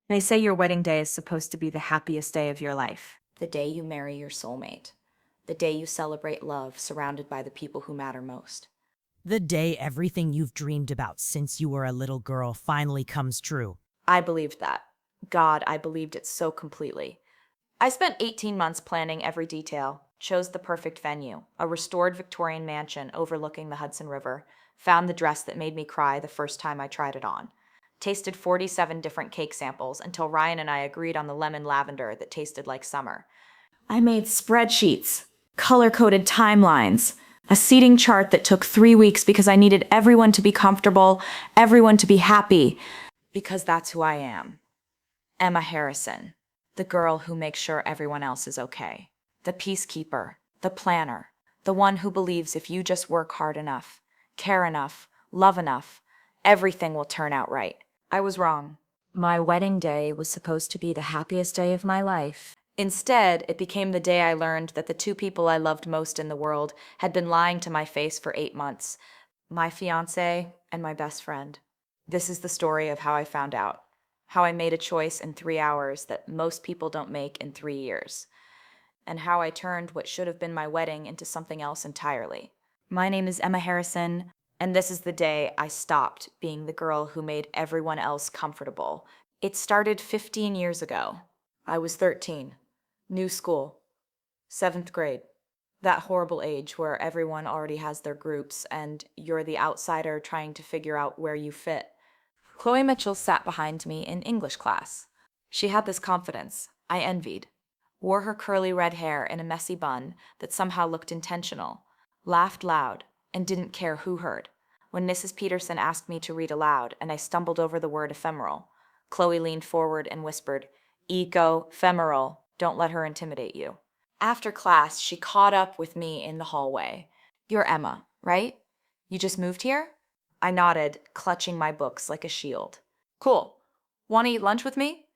They say your wedding day is supposed to be the happiest day of your life. The day you marry your soulmate. The day you celebrate love surrounded by the people who matter most. The day everything you've dreamed about since you were a little girl finally comes true. I believed that. God, I believed it so completely. I spent 18 months planning every detail, chose the perfect venue, a restored Victorian mansion overlooking the Hudson River, found the dress that made me cry the first time I tried it on, tasted 47 different cake samples until Ryan and I agreed on the lemon lavender that tasted like summer. I made spreadsheets, color-coded timelines, a seating chart that took 3 weeks because I needed everyone to be comfortable, everyone to be happy, because that's who I am. Emma Harrison, the girl who makes sure everyone else is okay. The peacekeeper, the planner, the one who believes if you just work hard enough, care enough, love enough, everything will turn out right. I was wrong. My wedding day was supposed to be the happiest day of my life. Instead, it became the day I learned that the two people I loved most in the world had been lying to my face for 8 months, my fiancé and my best friend. This is the story of how I found out, how I made a choice in 3 hours that most people don't make in 3 years, and how I turned what should have been my wedding into something else entirely. My name is Emma Harrison, and this is the day I stopped being the girl who made everyone else comfortable. It started 15 years ago. I was 13. New school. 7th grade. That horrible age where everyone already has their groups and you're the outsider trying to figure out where you fit. Chloe Mitchell sat behind me in English class. She had this confidence I envied, wore her curly red hair in a messy bun that somehow looked intentional, laughed loud, and didn't care who heard. When Mrs. Peterson asked me to read aloud and I stumbled over the word ephemeral, Chloe leaned forward and whispered, "Eco-femeral, don't let her intimidate you." After class, she caught up with me in the hallway. "You're Emma, right? You just moved here?" I nodded, clutching my books like a shield. "Cool. Want to eat lunch with me?"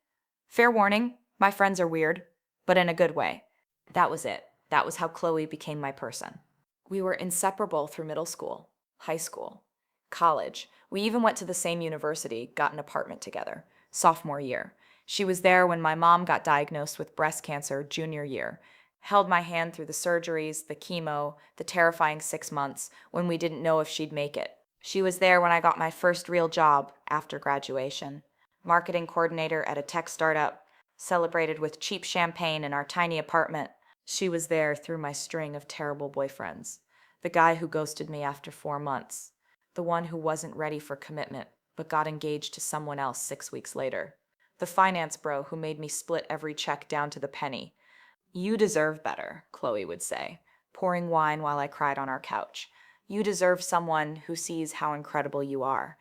Fair warning, my friends are weird, but in a good way. That was it. That was how Chloe became my person. We were inseparable through middle school, high school, college. We even went to the same university, got an apartment together, sophomore year. She was there when my mom got diagnosed with breast cancer junior year, held my hand through the surgeries, the chemo, the terrifying 6 months when we didn't know if she'd make it. She was there when I got my first real job after graduation, marketing coordinator at a tech startup, celebrated with cheap champagne in our tiny apartment. She was there through my string of terrible boyfriends. The guy who ghosted me after 4 months. The one who wasn't ready for commitment, but got engaged to someone else 6 weeks later. The finance bro who made me split every check down to the penny. "You deserve better," Chloe would say, pouring wine while I cried on our couch. "You deserve someone who sees how incredible you are."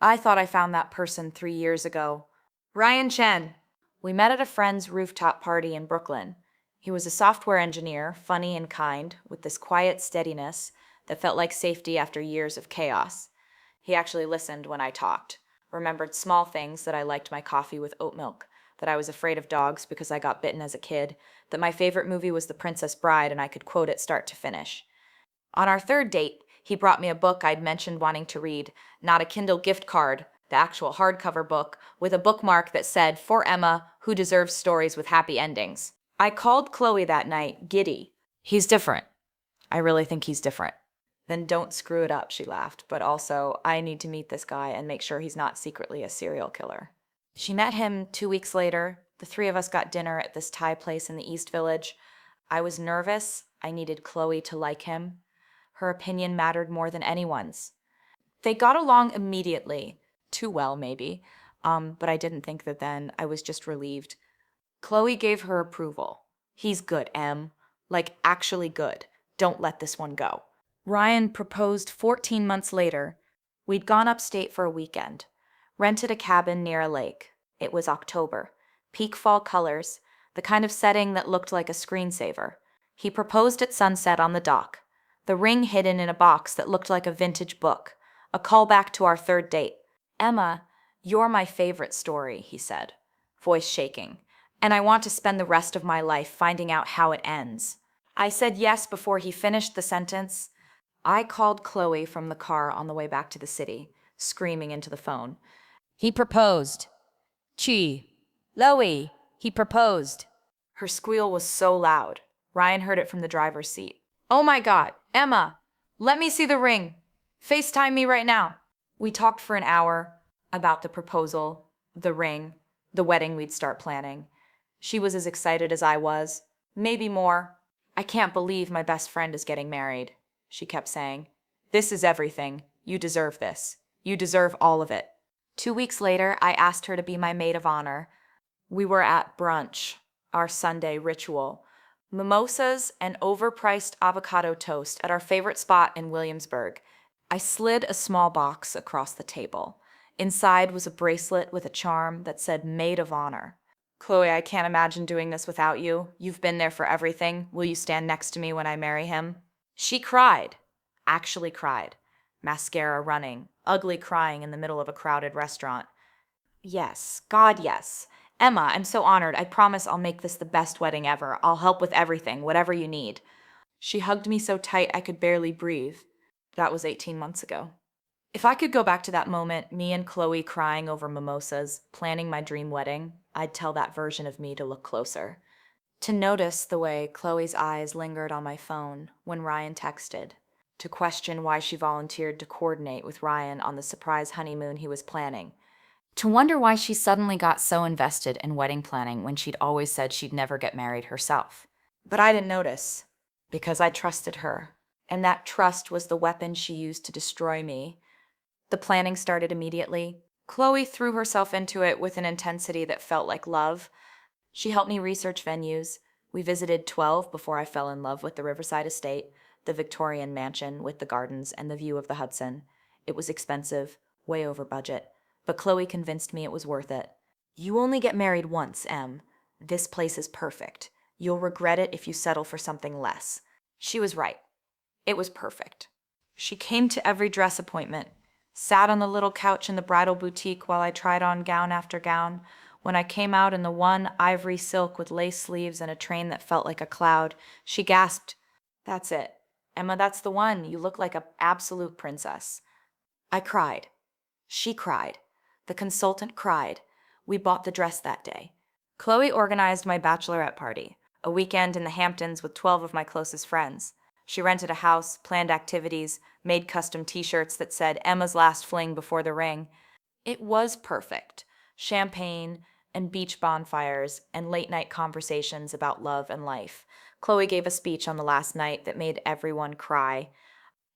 I thought I found that person 3 years ago. Ryan Chen. We met at a friend's rooftop party in Brooklyn. He was a software engineer, funny and kind, with this quiet steadiness that felt like safety after years of chaos. He actually listened when I talked, remembered small things that I liked my coffee with oat milk, that I was afraid of dogs because I got bitten as a kid, that my favorite movie was The Princess Bride and I could quote it start to finish. On our third date, he brought me a book I'd mentioned wanting to read, not a Kindle gift card, the actual hardcover book, with a bookmark that said, "For Emma, who deserves stories with happy endings." I called Chloe that night giddy. "He's different. I really think he's different." "Then don't screw it up," she laughed, "but also, I need to meet this guy and make sure he's not secretly a serial killer." She met him 2 weeks later. The three of us got dinner at this Thai place in the East Village. I was nervous. I needed Chloe to like him. Her opinion mattered more than anyone's. They got along immediately. Too well, maybe. But I didn't think that then. I was just relieved. Chloe gave her approval. "He's good, Em. Like, actually good. Don't let this one go." Ryan proposed 14 months later. We'd gone upstate for a weekend. Rented a cabin near a lake. It was October. Peak fall colors, the kind of setting that looked like a screensaver. He proposed at sunset on the dock. The ring hidden in a box that looked like a vintage book. A callback to our third date. "Emma, you're my favorite story," he said, voice shaking. "And I want to spend the rest of my life finding out how it ends." I said yes before he finished the sentence. I called Chloe from the car on the way back to the city, screaming into the phone. He proposed. Chi. Chloe, he proposed. Her squeal was so loud. Ryan heard it from the driver's seat. Oh my God, Emma, let me see the ring. FaceTime me right now. We talked for an hour about the proposal, the ring, the wedding we'd start planning. She was as excited as I was, maybe more. I can't believe my best friend is getting married, she kept saying. This is everything. You deserve this. You deserve all of it. 2 weeks later, I asked her to be my maid of honor. We were at brunch, our Sunday ritual. Mimosas and overpriced avocado toast at our favorite spot in Williamsburg. I slid a small box across the table. Inside was a bracelet with a charm that said Maid of Honor. Chloe, I can't imagine doing this without you. You've been there for everything. Will you stand next to me when I marry him? She cried. Actually cried. Mascara running. Ugly crying in the middle of a crowded restaurant. Yes. God, yes. Emma, I'm so honored. I promise I'll make this the best wedding ever. I'll help with everything, whatever you need. She hugged me so tight I could barely breathe. That was 18 months ago. If I could go back to that moment, me and Chloe crying over mimosas, planning my dream wedding, I'd tell that version of me to look closer. To notice the way Chloe's eyes lingered on my phone when Ryan texted. To question why she volunteered to coordinate with Ryan on the surprise honeymoon he was planning. To wonder why she suddenly got so invested in wedding planning when she'd always said she'd never get married herself. But I didn't notice, because I trusted her, and that trust was the weapon she used to destroy me. The planning started immediately. Chloe threw herself into it with an intensity that felt like love. She helped me research venues. We visited 12 before I fell in love with the Riverside Estate, the Victorian mansion with the gardens and the view of the Hudson. It was expensive, way over budget. But Chloe convinced me it was worth it. You only get married once, Em. This place is perfect. You'll regret it if you settle for something less. She was right. It was perfect. She came to every dress appointment, sat on the little couch in the bridal boutique while I tried on gown after gown. When I came out in the one ivory silk with lace sleeves and a train that felt like a cloud, she gasped, "That's it. Emma, that's the one. You look like an absolute princess." I cried. She cried. The consultant cried. We bought the dress that day. Chloe organized my bachelorette party, a weekend in the Hamptons with 12 of my closest friends. She rented a house, planned activities, made custom t-shirts that said Emma's last fling before the ring. It was perfect. Champagne and beach bonfires and late-night conversations about love and life. Chloe gave a speech on the last night that made everyone cry.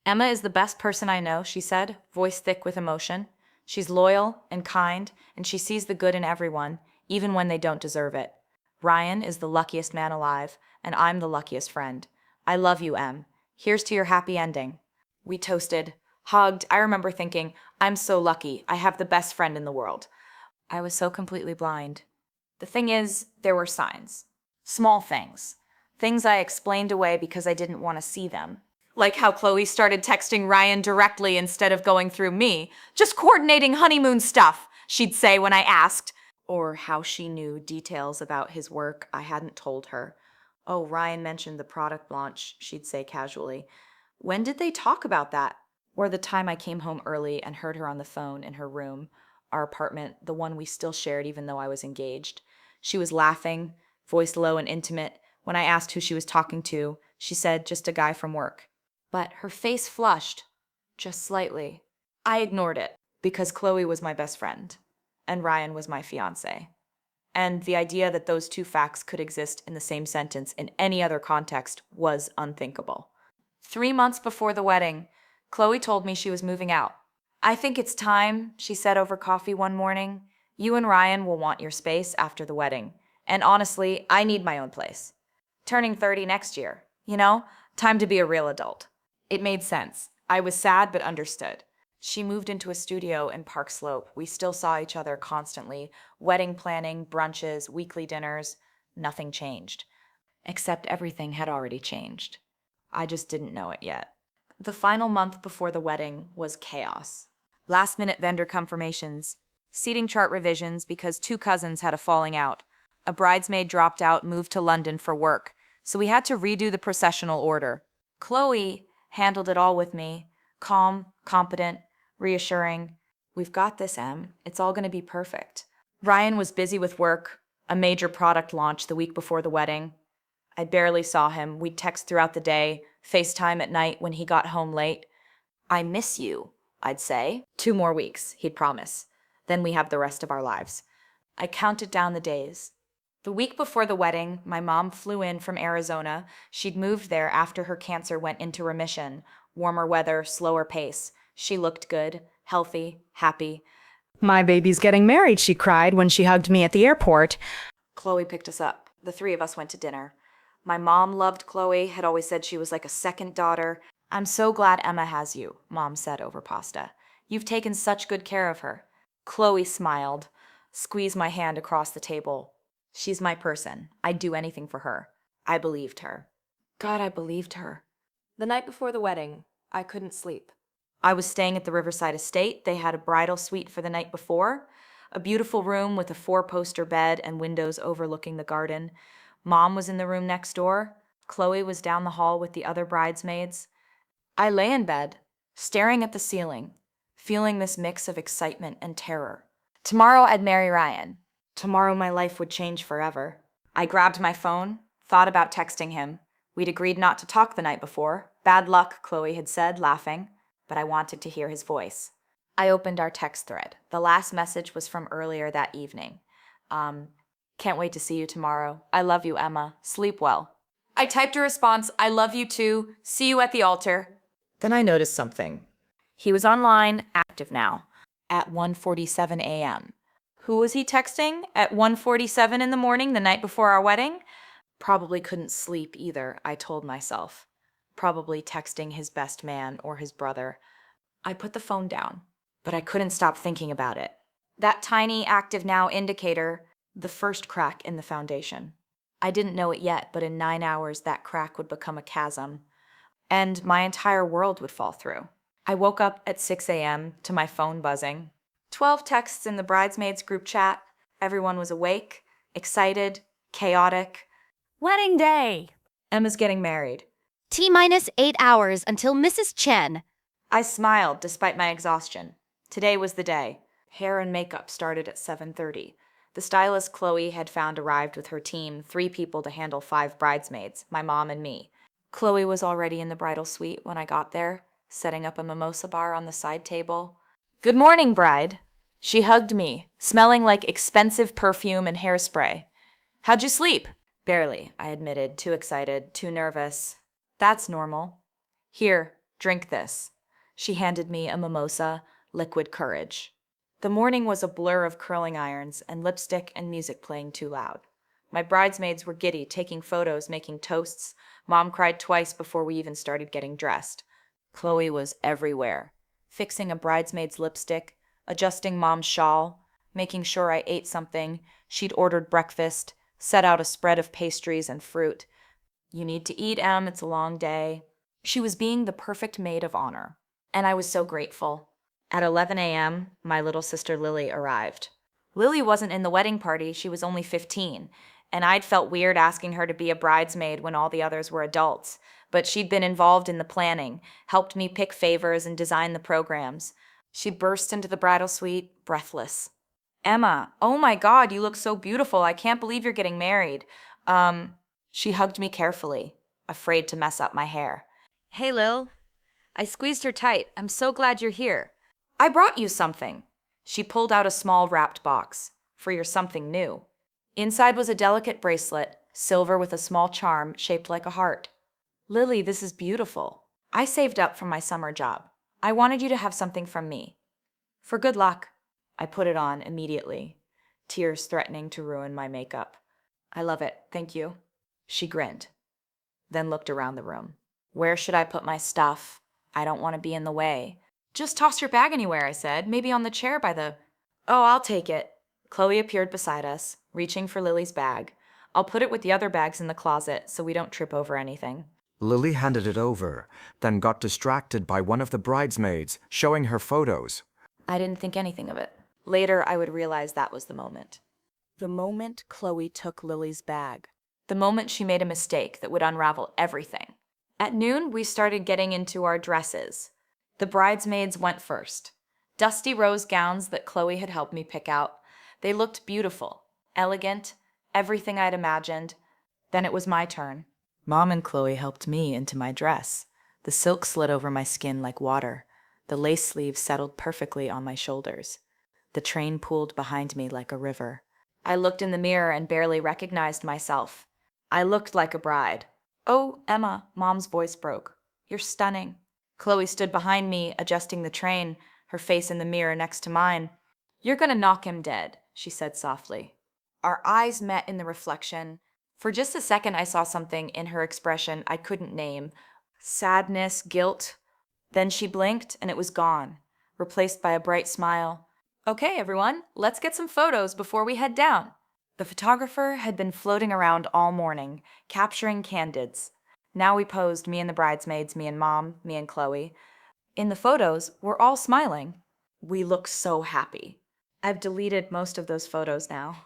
Emma is the best person I know, she said, voice thick with emotion. She's loyal and kind, and she sees the good in everyone, even when they don't deserve it. Ryan is the luckiest man alive, and I'm the luckiest friend. I love you, Em. Here's to your happy ending. We toasted, hugged. I remember thinking, I'm so lucky. I have the best friend in the world. I was so completely blind. The thing is, there were signs. Small things. Things I explained away because I didn't want to see them. Like how Chloe started texting Ryan directly instead of going through me. Just coordinating honeymoon stuff, she'd say when I asked. Or how she knew details about his work I hadn't told her. Oh, Ryan mentioned the product launch, she'd say casually. When did they talk about that? Or the time I came home early and heard her on the phone in her room, our apartment, the one we still shared even though I was engaged. She was laughing, voice low and intimate. When I asked who she was talking to, she said just a guy from work. But her face flushed, just slightly. I ignored it, because Chloe was my best friend, and Ryan was my fiancé. And the idea that those two facts could exist in the same sentence in any other context was unthinkable. 3 months before the wedding, Chloe told me she was moving out. I think it's time, she said over coffee one morning. You and Ryan will want your space after the wedding. And honestly, I need my own place. Turning 30 next year, time to be a real adult. It made sense. I was sad but understood. She moved into a studio in Park Slope. We still saw each other constantly. Wedding planning, brunches, weekly dinners. Nothing changed. Except everything had already changed. I just didn't know it yet. The final month before the wedding was chaos. Last-minute vendor confirmations. Seating chart revisions because 2 cousins had a falling out. A bridesmaid dropped out, moved to London for work. So we had to redo the processional order. Chloe handled it all with me. Calm, competent, reassuring. We've got this, Em. It's all going to be perfect. Ryan was busy with work, a major product launch the week before the wedding. I barely saw him. We'd text throughout the day, FaceTime at night when he got home late. I miss you, I'd say. 2 more weeks, he'd promise. Then we have the rest of our lives. I counted down the days. The week before the wedding, my mom flew in from Arizona. She'd moved there after her cancer went into remission. Warmer weather, slower pace. She looked good, healthy, happy. My baby's getting married, she cried when she hugged me at the airport. Chloe picked us up. The 3 of us went to dinner. My mom loved Chloe, had always said she was like a second daughter. I'm so glad Emma has you, Mom said over pasta. You've taken such good care of her. Chloe smiled, squeezed my hand across the table. She's my person. I'd do anything for her. I believed her. God, I believed her. The night before the wedding, I couldn't sleep. I was staying at the Riverside Estate. They had a bridal suite for the night before. A beautiful room with a 4-poster bed and windows overlooking the garden. Mom was in the room next door. Chloe was down the hall with the other bridesmaids. I lay in bed, staring at the ceiling, feeling this mix of excitement and terror. Tomorrow I'd marry Ryan. Tomorrow my life would change forever. I grabbed my phone, thought about texting him. We'd agreed not to talk the night before. Bad luck, Chloe had said, laughing, but I wanted to hear his voice. I opened our text thread. The last message was from earlier that evening. Can't wait to see you tomorrow. I love you, Emma. Sleep well. I typed a response, I love you too. See you at the altar. Then I noticed something. He was online, active now, at 1:47 a.m. Who was he texting at 1:47 in the morning the night before our wedding? Probably couldn't sleep either, I told myself. Probably texting his best man or his brother. I put the phone down, but I couldn't stop thinking about it. That tiny active now indicator, the first crack in the foundation. I didn't know it yet, but in 9 hours that crack would become a chasm, and my entire world would fall through. I woke up at 6 a.m. to my phone buzzing. 12 texts in the bridesmaids group chat. Everyone was awake, excited, chaotic. Wedding day! Emma's getting married. T-minus 8 hours until Mrs. Chen. I smiled despite my exhaustion. Today was the day. Hair and makeup started at 7:30. The stylist Chloe had found arrived with her team, 3 people to handle 5 bridesmaids, my mom and me. Chloe was already in the bridal suite when I got there, setting up a mimosa bar on the side table. Good morning, bride. She hugged me, smelling like expensive perfume and hairspray. How'd you sleep? Barely, I admitted, too excited, too nervous. That's normal. Here, drink this. She handed me a mimosa, liquid courage. The morning was a blur of curling irons and lipstick and music playing too loud. My bridesmaids were giddy, taking photos, making toasts. Mom cried twice before we even started getting dressed. Chloe was everywhere, fixing a bridesmaid's lipstick, adjusting Mom's shawl, making sure I ate something. She'd ordered breakfast, set out a spread of pastries and fruit. You need to eat, Em, it's a long day. She was being the perfect maid of honor, and I was so grateful. At 11 a.m., my little sister Lily arrived. Lily wasn't in the wedding party, she was only 15, and I'd felt weird asking her to be a bridesmaid when all the others were adults, but she'd been involved in the planning, helped me pick favors and design the programs. She burst into the bridal suite, breathless. Emma, oh my God, you look so beautiful. I can't believe you're getting married. She hugged me carefully, afraid to mess up my hair. Hey, Lil. I squeezed her tight. I'm so glad you're here. I brought you something. She pulled out a small wrapped box for your something new. Inside was a delicate bracelet, silver with a small charm shaped like a heart. Lily, this is beautiful. I saved up from my summer job. I wanted you to have something from me. For good luck. I put it on immediately, tears threatening to ruin my makeup. I love it, thank you. She grinned, then looked around the room. Where should I put my stuff? I don't want to be in the way. Just toss your bag anywhere, I said, maybe on the chair by the... Oh, I'll take it. Chloe appeared beside us, reaching for Lily's bag. I'll put it with the other bags in the closet so we don't trip over anything. Lily handed it over, then got distracted by one of the bridesmaids showing her photos. I didn't think anything of it. Later, I would realize that was the moment. The moment Chloe took Lily's bag. The moment she made a mistake that would unravel everything. At noon, we started getting into our dresses. The bridesmaids went first. Dusty rose gowns that Chloe had helped me pick out. They looked beautiful, elegant, everything I'd imagined. Then it was my turn. Mom and Chloe helped me into my dress. The silk slid over my skin like water. The lace sleeves settled perfectly on my shoulders. The train pooled behind me like a river. I looked in the mirror and barely recognized myself. I looked like a bride. "Oh, Emma," Mom's voice broke. "You're stunning." Chloe stood behind me, adjusting the train, her face in the mirror next to mine. "You're gonna knock him dead," she said softly. Our eyes met in the reflection. For just a second, I saw something in her expression I couldn't name. Sadness, guilt. Then she blinked and it was gone, replaced by a bright smile. "Okay, everyone, let's get some photos before we head down." The photographer had been floating around all morning, capturing candids. Now we posed, me and the bridesmaids, me and Mom, me and Chloe. In the photos, we're all smiling. We look so happy. I've deleted most of those photos now,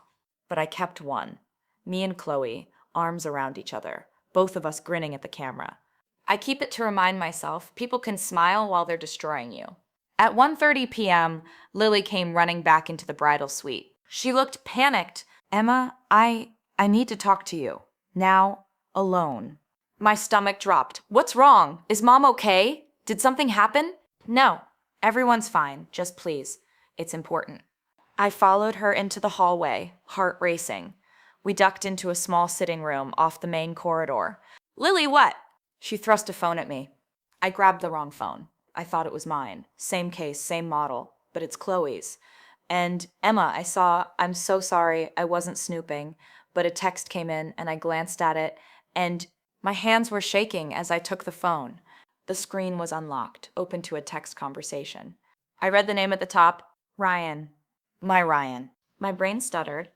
but I kept one. Me and Chloe, arms around each other, both of us grinning at the camera. I keep it to remind myself people can smile while they're destroying you. At 1:30 p.m., Lily came running back into the bridal suite. She looked panicked. "Emma, I need to talk to you. Now, alone." My stomach dropped. "What's wrong? Is Mom okay? Did something happen?" "No, everyone's fine. Just please. It's important." I followed her into the hallway, heart racing. We ducked into a small sitting room off the main corridor. "Lily, what?" She thrust a phone at me. I grabbed the wrong phone. I thought it was mine. Same case, same model, but it's Chloe's. "And Emma, I saw, I'm so sorry, I wasn't snooping, but a text came in and I glanced at it, and my hands were shaking as I took the phone. The screen was unlocked, open to a text conversation. I read the name at the top, Ryan. My Ryan. My brain stuttered.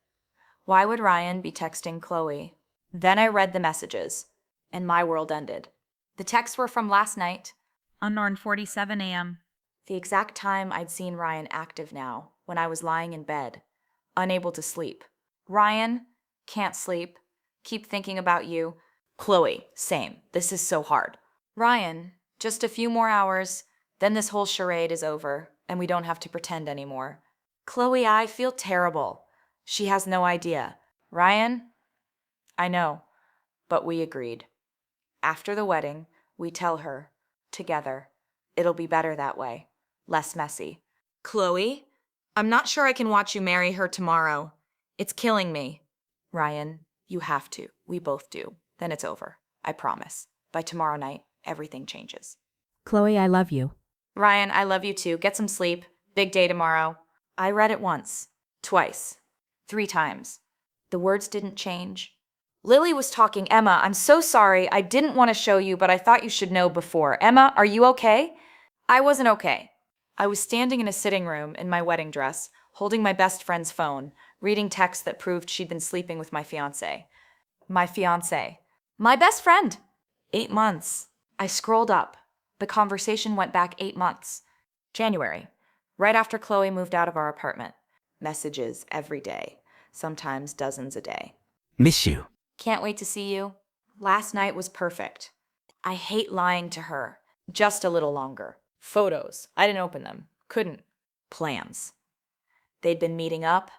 Why would Ryan be texting Chloe? Then I read the messages, and my world ended. The texts were from last night. Unknown 47 a.m. The exact time I'd seen Ryan active now, when I was lying in bed, unable to sleep. "Ryan, can't sleep. Keep thinking about you." "Chloe, same. This is so hard." "Ryan, just a few more hours, then this whole charade is over, and we don't have to pretend anymore." "Chloe, I feel terrible." She has no idea. "Ryan, I know, but we agreed. After the wedding, we tell her, together. It'll be better that way. Less messy." "Chloe, I'm not sure I can watch you marry her tomorrow. It's killing me." "Ryan, you have to. We both do. Then it's over. I promise. By tomorrow night, everything changes." Chloe, I love you. "Ryan, I love you too. Get some sleep. Big day tomorrow." I read it once, twice, 3 times. The words didn't change. Lily was talking. "Emma, I'm so sorry. I didn't want to show you, but I thought you should know before. Emma, are you okay?" I wasn't okay. I was standing in a sitting room in my wedding dress, holding my best friend's phone, reading texts that proved she'd been sleeping with my fiancé. My fiancé. My best friend. 8 months. I scrolled up. The conversation went back 8 months. January. Right after Chloe moved out of our apartment. Messages every day. Sometimes dozens a day. Miss you. Can't wait to see you. Last night was perfect. I hate lying to her. Just a little longer. Photos. I didn't open them. Couldn't. Plans. They'd been meeting up.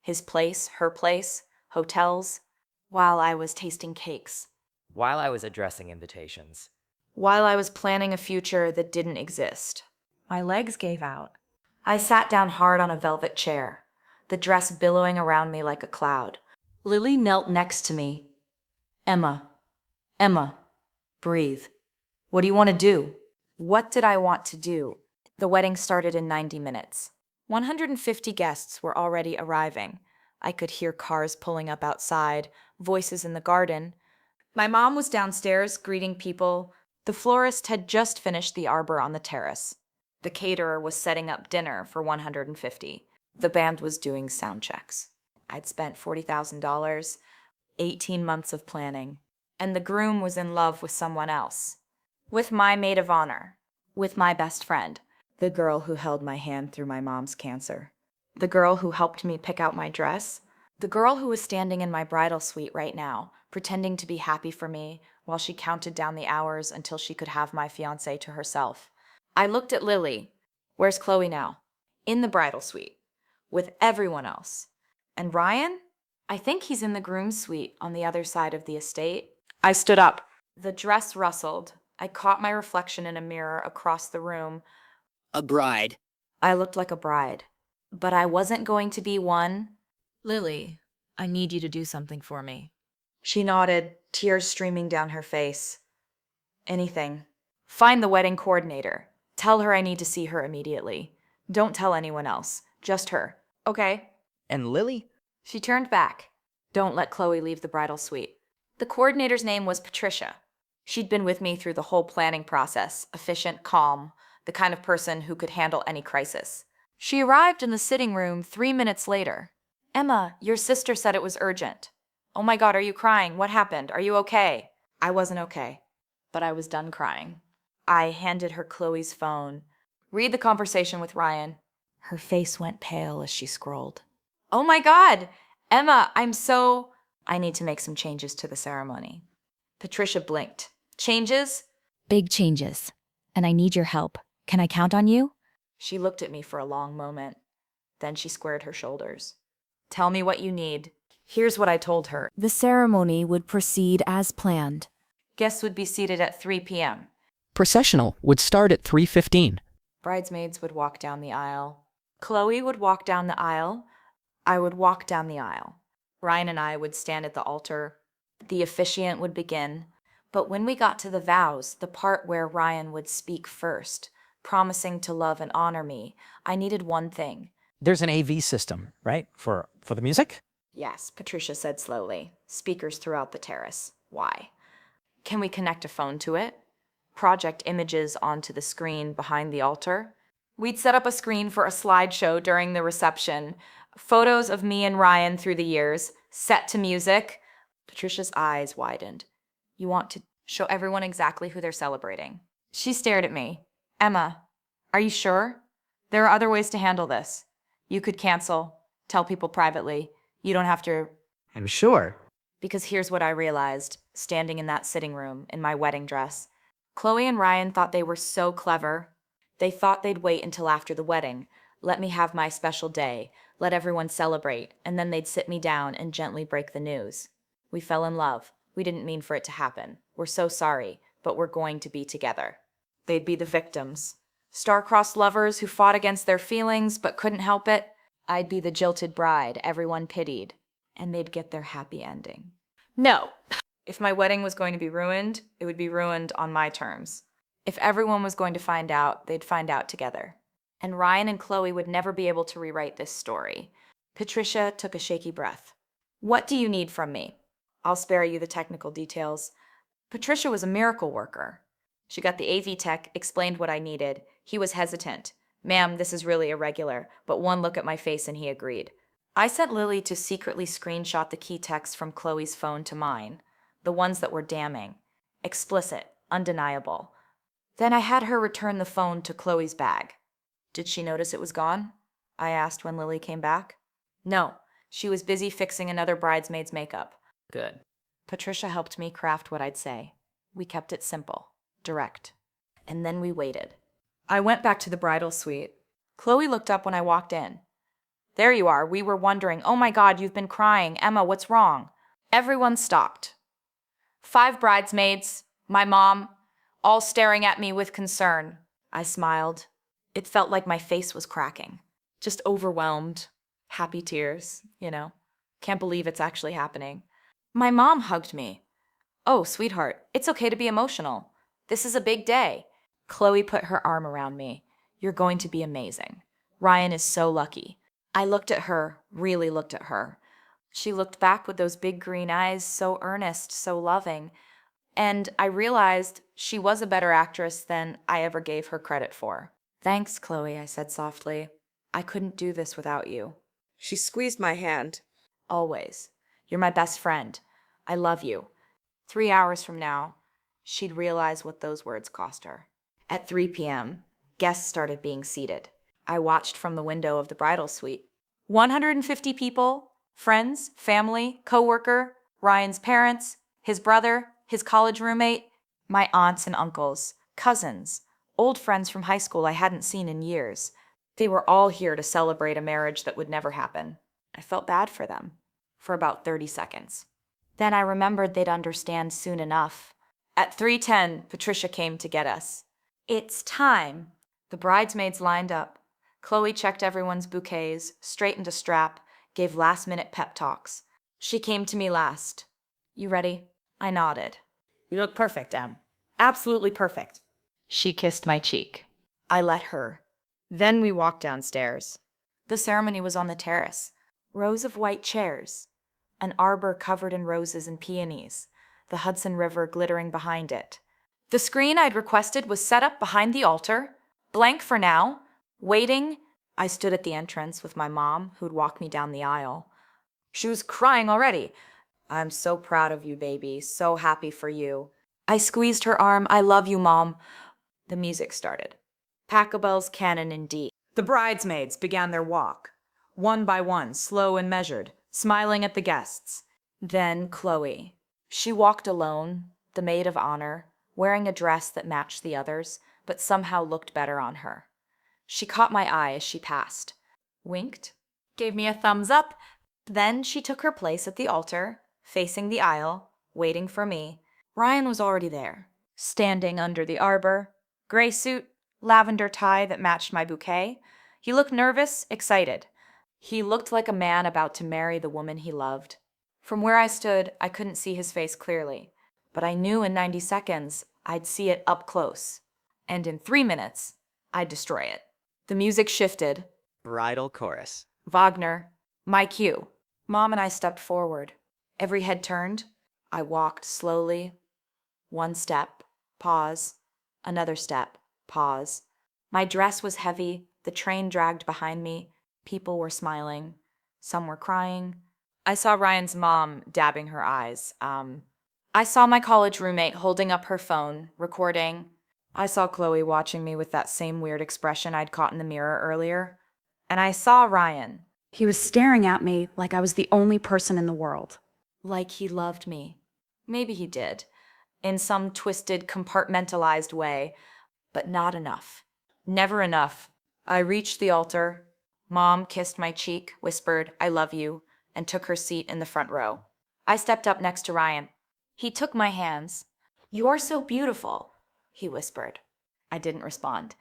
His place, her place, hotels. While I was tasting cakes. While I was addressing invitations. While I was planning a future that didn't exist. My legs gave out. I sat down hard on a velvet chair, the dress billowing around me like a cloud. Lily knelt next to me. Emma, breathe. What do you want to do?" What did I want to do? The wedding started in 90 minutes. 150 guests were already arriving. I could hear cars pulling up outside, voices in the garden. My mom was downstairs greeting people. The florist had just finished the arbor on the terrace. The caterer was setting up dinner for 150. The band was doing sound checks. I'd spent $40,000, 18 months of planning, and the groom was in love with someone else. With my maid of honor. With my best friend. The girl who held my hand through my mom's cancer. The girl who helped me pick out my dress. The girl who was standing in my bridal suite right now, pretending to be happy for me while she counted down the hours until she could have my fiancé to herself. I looked at Lily. Where's Chloe now? In the bridal suite. With everyone else. And Ryan? I think he's in the groom's suite on the other side of the estate. I stood up. The dress rustled. I caught my reflection in a mirror across the room. A bride. I looked like a bride, but I wasn't going to be one. Lily, I need you to do something for me. She nodded, tears streaming down her face. Anything. Find the wedding coordinator. Tell her I need to see her immediately. Don't tell anyone else. Just her. Okay. And Lily? She turned back. Don't let Chloe leave the bridal suite. The coordinator's name was Patricia. She'd been with me through the whole planning process, efficient, calm, the kind of person who could handle any crisis. She arrived in the sitting room 3 minutes later. Emma, your sister said it was urgent. Oh my God, are you crying? What happened? Are you okay? I wasn't okay, but I was done crying. I handed her Chloe's phone. Read the conversation with Ryan. Her face went pale as she scrolled. Oh my God, Emma, I need to make some changes to the ceremony. Patricia blinked. Changes? Big changes. And I need your help. Can I count on you? She looked at me for a long moment. Then she squared her shoulders. Tell me what you need. Here's what I told her. The ceremony would proceed as planned. Guests would be seated at 3 p.m. Processional would start at 3:15. Bridesmaids would walk down the aisle. Chloe would walk down the aisle. I would walk down the aisle. Ryan and I would stand at the altar. The officiant would begin. But when we got to the vows, the part where Ryan would speak first, promising to love and honor me, I needed one thing. There's an AV system, right? For the music? Yes, Patricia said slowly. Speakers throughout the terrace. Why? Can we connect a phone to it? Project images onto the screen behind the altar? We'd set up a screen for a slideshow during the reception. Photos of me and Ryan through the years, set to music. Patricia's eyes widened. You want to show everyone exactly who they're celebrating. She stared at me. Emma, are you sure? There are other ways to handle this. You could cancel, tell people privately. You don't have to. I'm sure. Because here's what I realized, standing in that sitting room in my wedding dress. Chloe and Ryan thought they were so clever. They thought they'd wait until after the wedding, let me have my special day, let everyone celebrate, and then they'd sit me down and gently break the news. We fell in love. We didn't mean for it to happen. We're so sorry, but we're going to be together. They'd be the victims. Star-crossed lovers who fought against their feelings but couldn't help it. I'd be the jilted bride everyone pitied, and they'd get their happy ending. No. If my wedding was going to be ruined, it would be ruined on my terms. If everyone was going to find out, they'd find out together. And Ryan and Chloe would never be able to rewrite this story. Patricia took a shaky breath. What do you need from me? I'll spare you the technical details. Patricia was a miracle worker. She got the AV tech, explained what I needed. He was hesitant. Ma'am, this is really irregular, but one look at my face and he agreed. I sent Lily to secretly screenshot the key text from Chloe's phone to mine, the ones that were damning, explicit, undeniable. Then I had her return the phone to Chloe's bag. Did she notice it was gone? I asked when Lily came back. No, she was busy fixing another bridesmaid's makeup. Good. Patricia helped me craft what I'd say. We kept it simple, direct. And then we waited. I went back to the bridal suite. Chloe looked up when I walked in. There you are. We were wondering, oh my God, you've been crying. Emma, what's wrong? Everyone stopped. 5 bridesmaids, my mom, all staring at me with concern. I smiled. It felt like my face was cracking. Just overwhelmed. Happy tears, Can't believe it's actually happening. My mom hugged me. Oh, sweetheart, it's okay to be emotional. This is a big day. Chloe put her arm around me. You're going to be amazing. Ryan is so lucky. I looked at her, really looked at her. She looked back with those big green eyes, so earnest, so loving. And I realized she was a better actress than I ever gave her credit for. Thanks, Chloe, I said softly. I couldn't do this without you. She squeezed my hand. Always. You're my best friend. I love you. 3 hours from now, she'd realize what those words cost her. At 3 p.m., guests started being seated. I watched from the window of the bridal suite. 150 people, friends, family, co-worker, Ryan's parents, his brother, his college roommate, my aunts and uncles, cousins, old friends from high school I hadn't seen in years. They were all here to celebrate a marriage that would never happen. I felt bad for them. for about 30 seconds. Then I remembered they'd understand soon enough. At 3:10, Patricia came to get us. It's time. The bridesmaids lined up. Chloe checked everyone's bouquets, straightened a strap, gave last-minute pep talks. She came to me last. You ready? I nodded. You look perfect, Em. Absolutely perfect. She kissed my cheek. I let her. Then we walked downstairs. The ceremony was on the terrace. Rows of white chairs. An arbor covered in roses and peonies. The Hudson River glittering behind it. The screen I'd requested was set up behind the altar, blank for now, waiting. I stood at the entrance with my mom, who'd walk me down the aisle. She was crying already. I'm so proud of you, baby. So happy for you. I squeezed her arm. I love you, Mom. The music started. Pachelbel's Canon in D. The bridesmaids began their walk, one by one, slow and measured, smiling at the guests. Then Chloe. She walked alone, the maid of honor, wearing a dress that matched the others, but somehow looked better on her. She caught my eye as she passed, winked, gave me a thumbs up. Then she took her place at the altar, facing the aisle, waiting for me. Ryan was already there, standing under the arbor, gray suit, lavender tie that matched my bouquet. He looked nervous, excited. He looked like a man about to marry the woman he loved. From where I stood, I couldn't see his face clearly, but I knew in 90 seconds I'd see it up close, and in 3 minutes, I'd destroy it. The music shifted. Bridal chorus. Wagner, my cue. Mom and I stepped forward. Every head turned. I walked slowly. One step, pause. Another step, pause. My dress was heavy. The train dragged behind me. People were smiling. Some were crying. I saw Ryan's mom dabbing her eyes. I saw my college roommate holding up her phone, recording. I saw Chloe watching me with that same weird expression I'd caught in the mirror earlier. And I saw Ryan. He was staring at me like I was the only person in the world. Like he loved me. Maybe he did, in some twisted, compartmentalized way, but not enough. Never enough. I reached the altar. Mom kissed my cheek, whispered, "I love you," and took her seat in the front row. I stepped up next to Ryan. He took my hands. "You're so beautiful," he whispered. I didn't respond.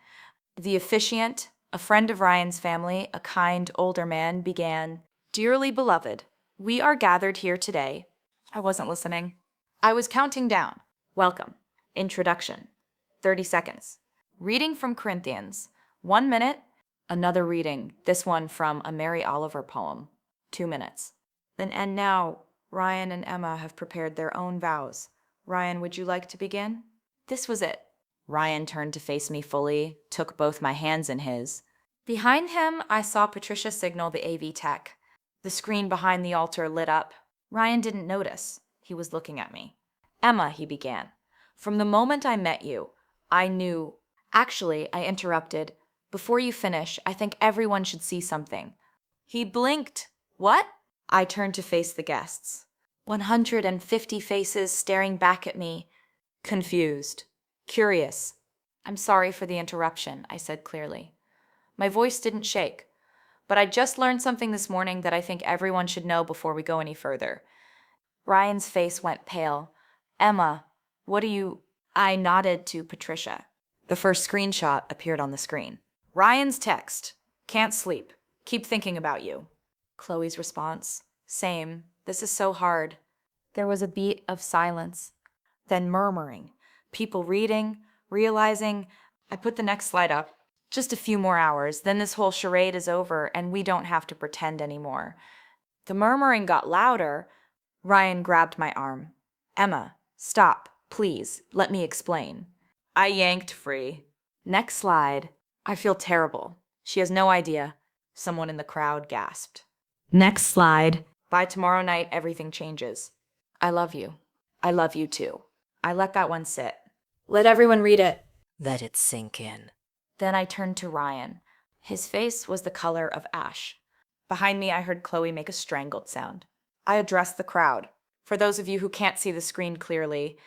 The officiant, a friend of Ryan's family, a kind older man, began, "Dearly beloved, we are gathered here today." I wasn't listening. I was counting down. Welcome. Introduction. 30 seconds. Reading from Corinthians. 1 minute. Another reading, this one from a Mary Oliver poem. 2 minutes. Then and now, Ryan and Emma have prepared their own vows. Ryan, would you like to begin? This was it. Ryan turned to face me fully, took both my hands in his. Behind him, I saw Patricia signal the AV tech. The screen behind the altar lit up. Ryan didn't notice. He was looking at me. "Emma," he began, "from the moment I met you, I knew—" Actually, I interrupted. "Before you finish, I think everyone should see something." He blinked. "What?" I turned to face the guests. 150 faces staring back at me. Confused. Curious. "I'm sorry for the interruption," I said clearly. My voice didn't shake. But I just learned something this morning that I think everyone should know before we go any further. Ryan's face went pale. "Emma, what do you—" I nodded to Patricia. The first screenshot appeared on the screen. Ryan's text. "Can't sleep. Keep thinking about you." Chloe's response. "Same. This is so hard." There was a beat of silence. Then murmuring. People reading, realizing. I put the next slide up. Just a few more hours, then this whole charade is over and we don't have to pretend anymore. The murmuring got louder. Ryan grabbed my arm. "Emma, stop, please, let me explain." I yanked free. Next slide. I feel terrible. She has no idea. Someone in the crowd gasped. Next slide. By tomorrow night, everything changes. I love you. I love you too. I let that one sit. Let everyone read it. Let it sink in. Then I turned to Ryan. His face was the color of ash. Behind me, I heard Chloe make a strangled sound. I addressed the crowd. For those of you who can't see the screen clearly,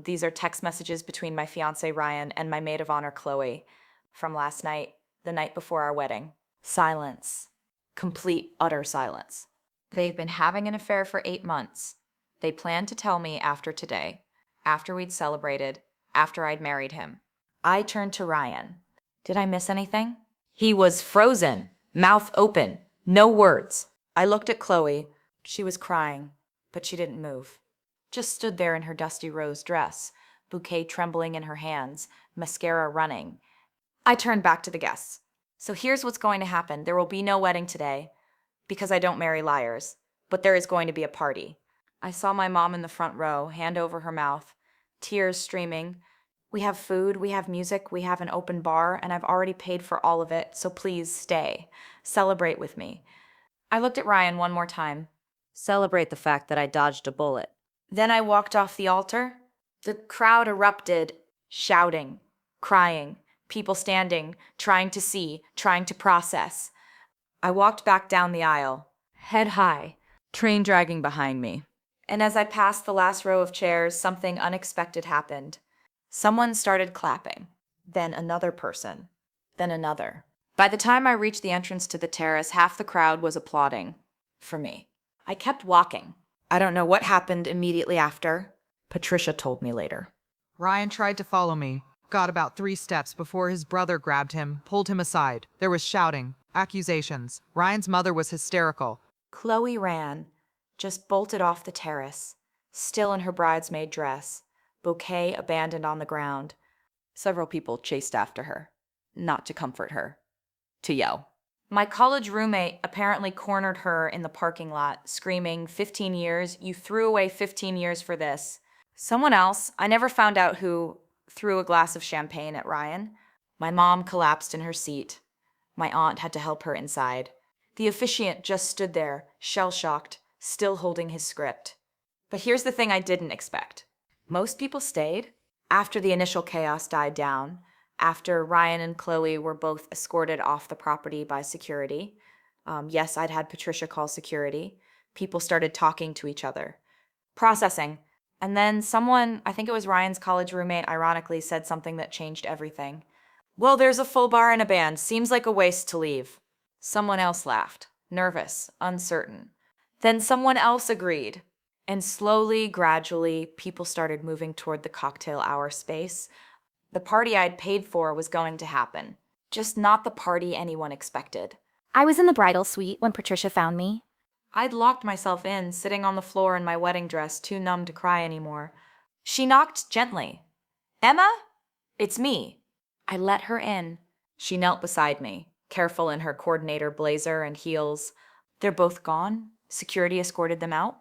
these are text messages between my fiancé Ryan and my maid of honor Chloe from last night, the night before our wedding. Silence. Complete, utter silence. They've been having an affair for 8 months. They planned to tell me after today, after we'd celebrated, after I'd married him. I turned to Ryan. Did I miss anything? He was frozen, mouth open, no words. I looked at Chloe. She was crying, but she didn't move. Just stood there in her dusty rose dress, bouquet trembling in her hands, mascara running. I turned back to the guests. So here's what's going to happen. There will be no wedding today, because I don't marry liars, but there is going to be a party. I saw my mom in the front row, hand over her mouth, tears streaming. We have food, we have music, we have an open bar, and I've already paid for all of it, so please stay. Celebrate with me. I looked at Ryan one more time. Celebrate the fact that I dodged a bullet. Then I walked off the altar. The crowd erupted, shouting, crying, people standing, trying to see, trying to process. I walked back down the aisle, head high, train dragging behind me. And as I passed the last row of chairs, something unexpected happened. Someone started clapping, then another person, then another. By the time I reached the entrance to the terrace, half the crowd was applauding for me. I kept walking. I don't know what happened immediately after. Patricia told me later. Ryan tried to follow me, got about 3 steps before his brother grabbed him, pulled him aside. There was shouting, accusations. Ryan's mother was hysterical. Chloe ran, just bolted off the terrace, still in her bridesmaid dress, bouquet abandoned on the ground. Several people chased after her, not to comfort her, to yell. My college roommate apparently cornered her in the parking lot, screaming, 15 years, you threw away 15 years for this. Someone else, I never found out who, threw a glass of champagne at Ryan. My mom collapsed in her seat. My aunt had to help her inside. The officiant just stood there, shell-shocked, still holding his script. But here's the thing I didn't expect. Most people stayed. After the initial chaos died down, after Ryan and Chloe were both escorted off the property by security. Yes, I'd had Patricia call security. People started talking to each other. Processing. And then someone, I think it was Ryan's college roommate, ironically said something that changed everything. Well, there's a full bar and a band. Seems like a waste to leave. Someone else laughed, nervous, uncertain. Then someone else agreed. And slowly, gradually, people started moving toward the cocktail hour space. The party I'd paid for was going to happen, just not the party anyone expected. I was in the bridal suite when Patricia found me. I'd locked myself in, sitting on the floor in my wedding dress, too numb to cry anymore. She knocked gently. Emma? It's me. I let her in. She knelt beside me, careful in her coordinator blazer and heels. They're both gone. Security escorted them out.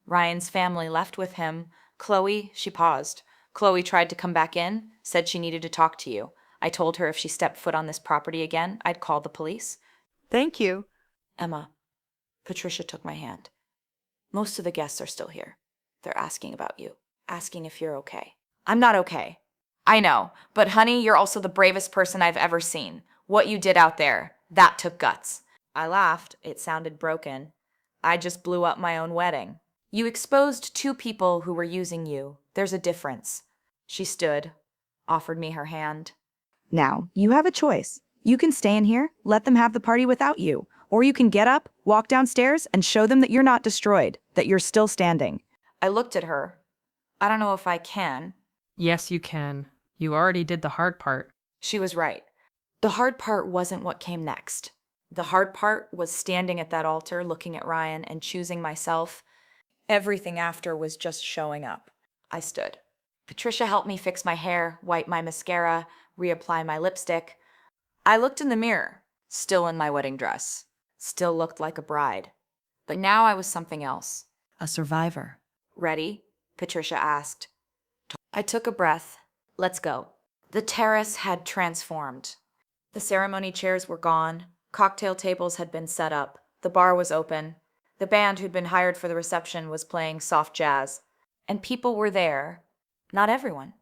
Ryan's family left with him. Chloe, she paused. Chloe tried to come back in, said she needed to talk to you. I told her if she stepped foot on this property again, I'd call the police. Thank you. Emma. Patricia took my hand. Most of the guests are still here. They're asking about you, asking if you're okay. I'm not okay. I know, but honey, you're also the bravest person I've ever seen. What you did out there, that took guts. I laughed. It sounded broken. I just blew up my own wedding. You exposed 2 people who were using you. There's a difference. She stood, offered me her hand. Now, you have a choice. You can stay in here, let them have the party without you. Or you can get up, walk downstairs, and show them that you're not destroyed, that you're still standing. I looked at her. I don't know if I can. Yes, you can. You already did the hard part. She was right. The hard part wasn't what came next. The hard part was standing at that altar, looking at Ryan and choosing myself. Everything after was just showing up. I stood. Patricia helped me fix my hair, wipe my mascara, reapply my lipstick. I looked in the mirror, still in my wedding dress. Still looked like a bride. But now I was something else. A survivor. Ready? Patricia asked. I took a breath. Let's go. The terrace had transformed. The ceremony chairs were gone. Cocktail tables had been set up. The bar was open. The band who'd been hired for the reception was playing soft jazz. And people were there. Not everyone.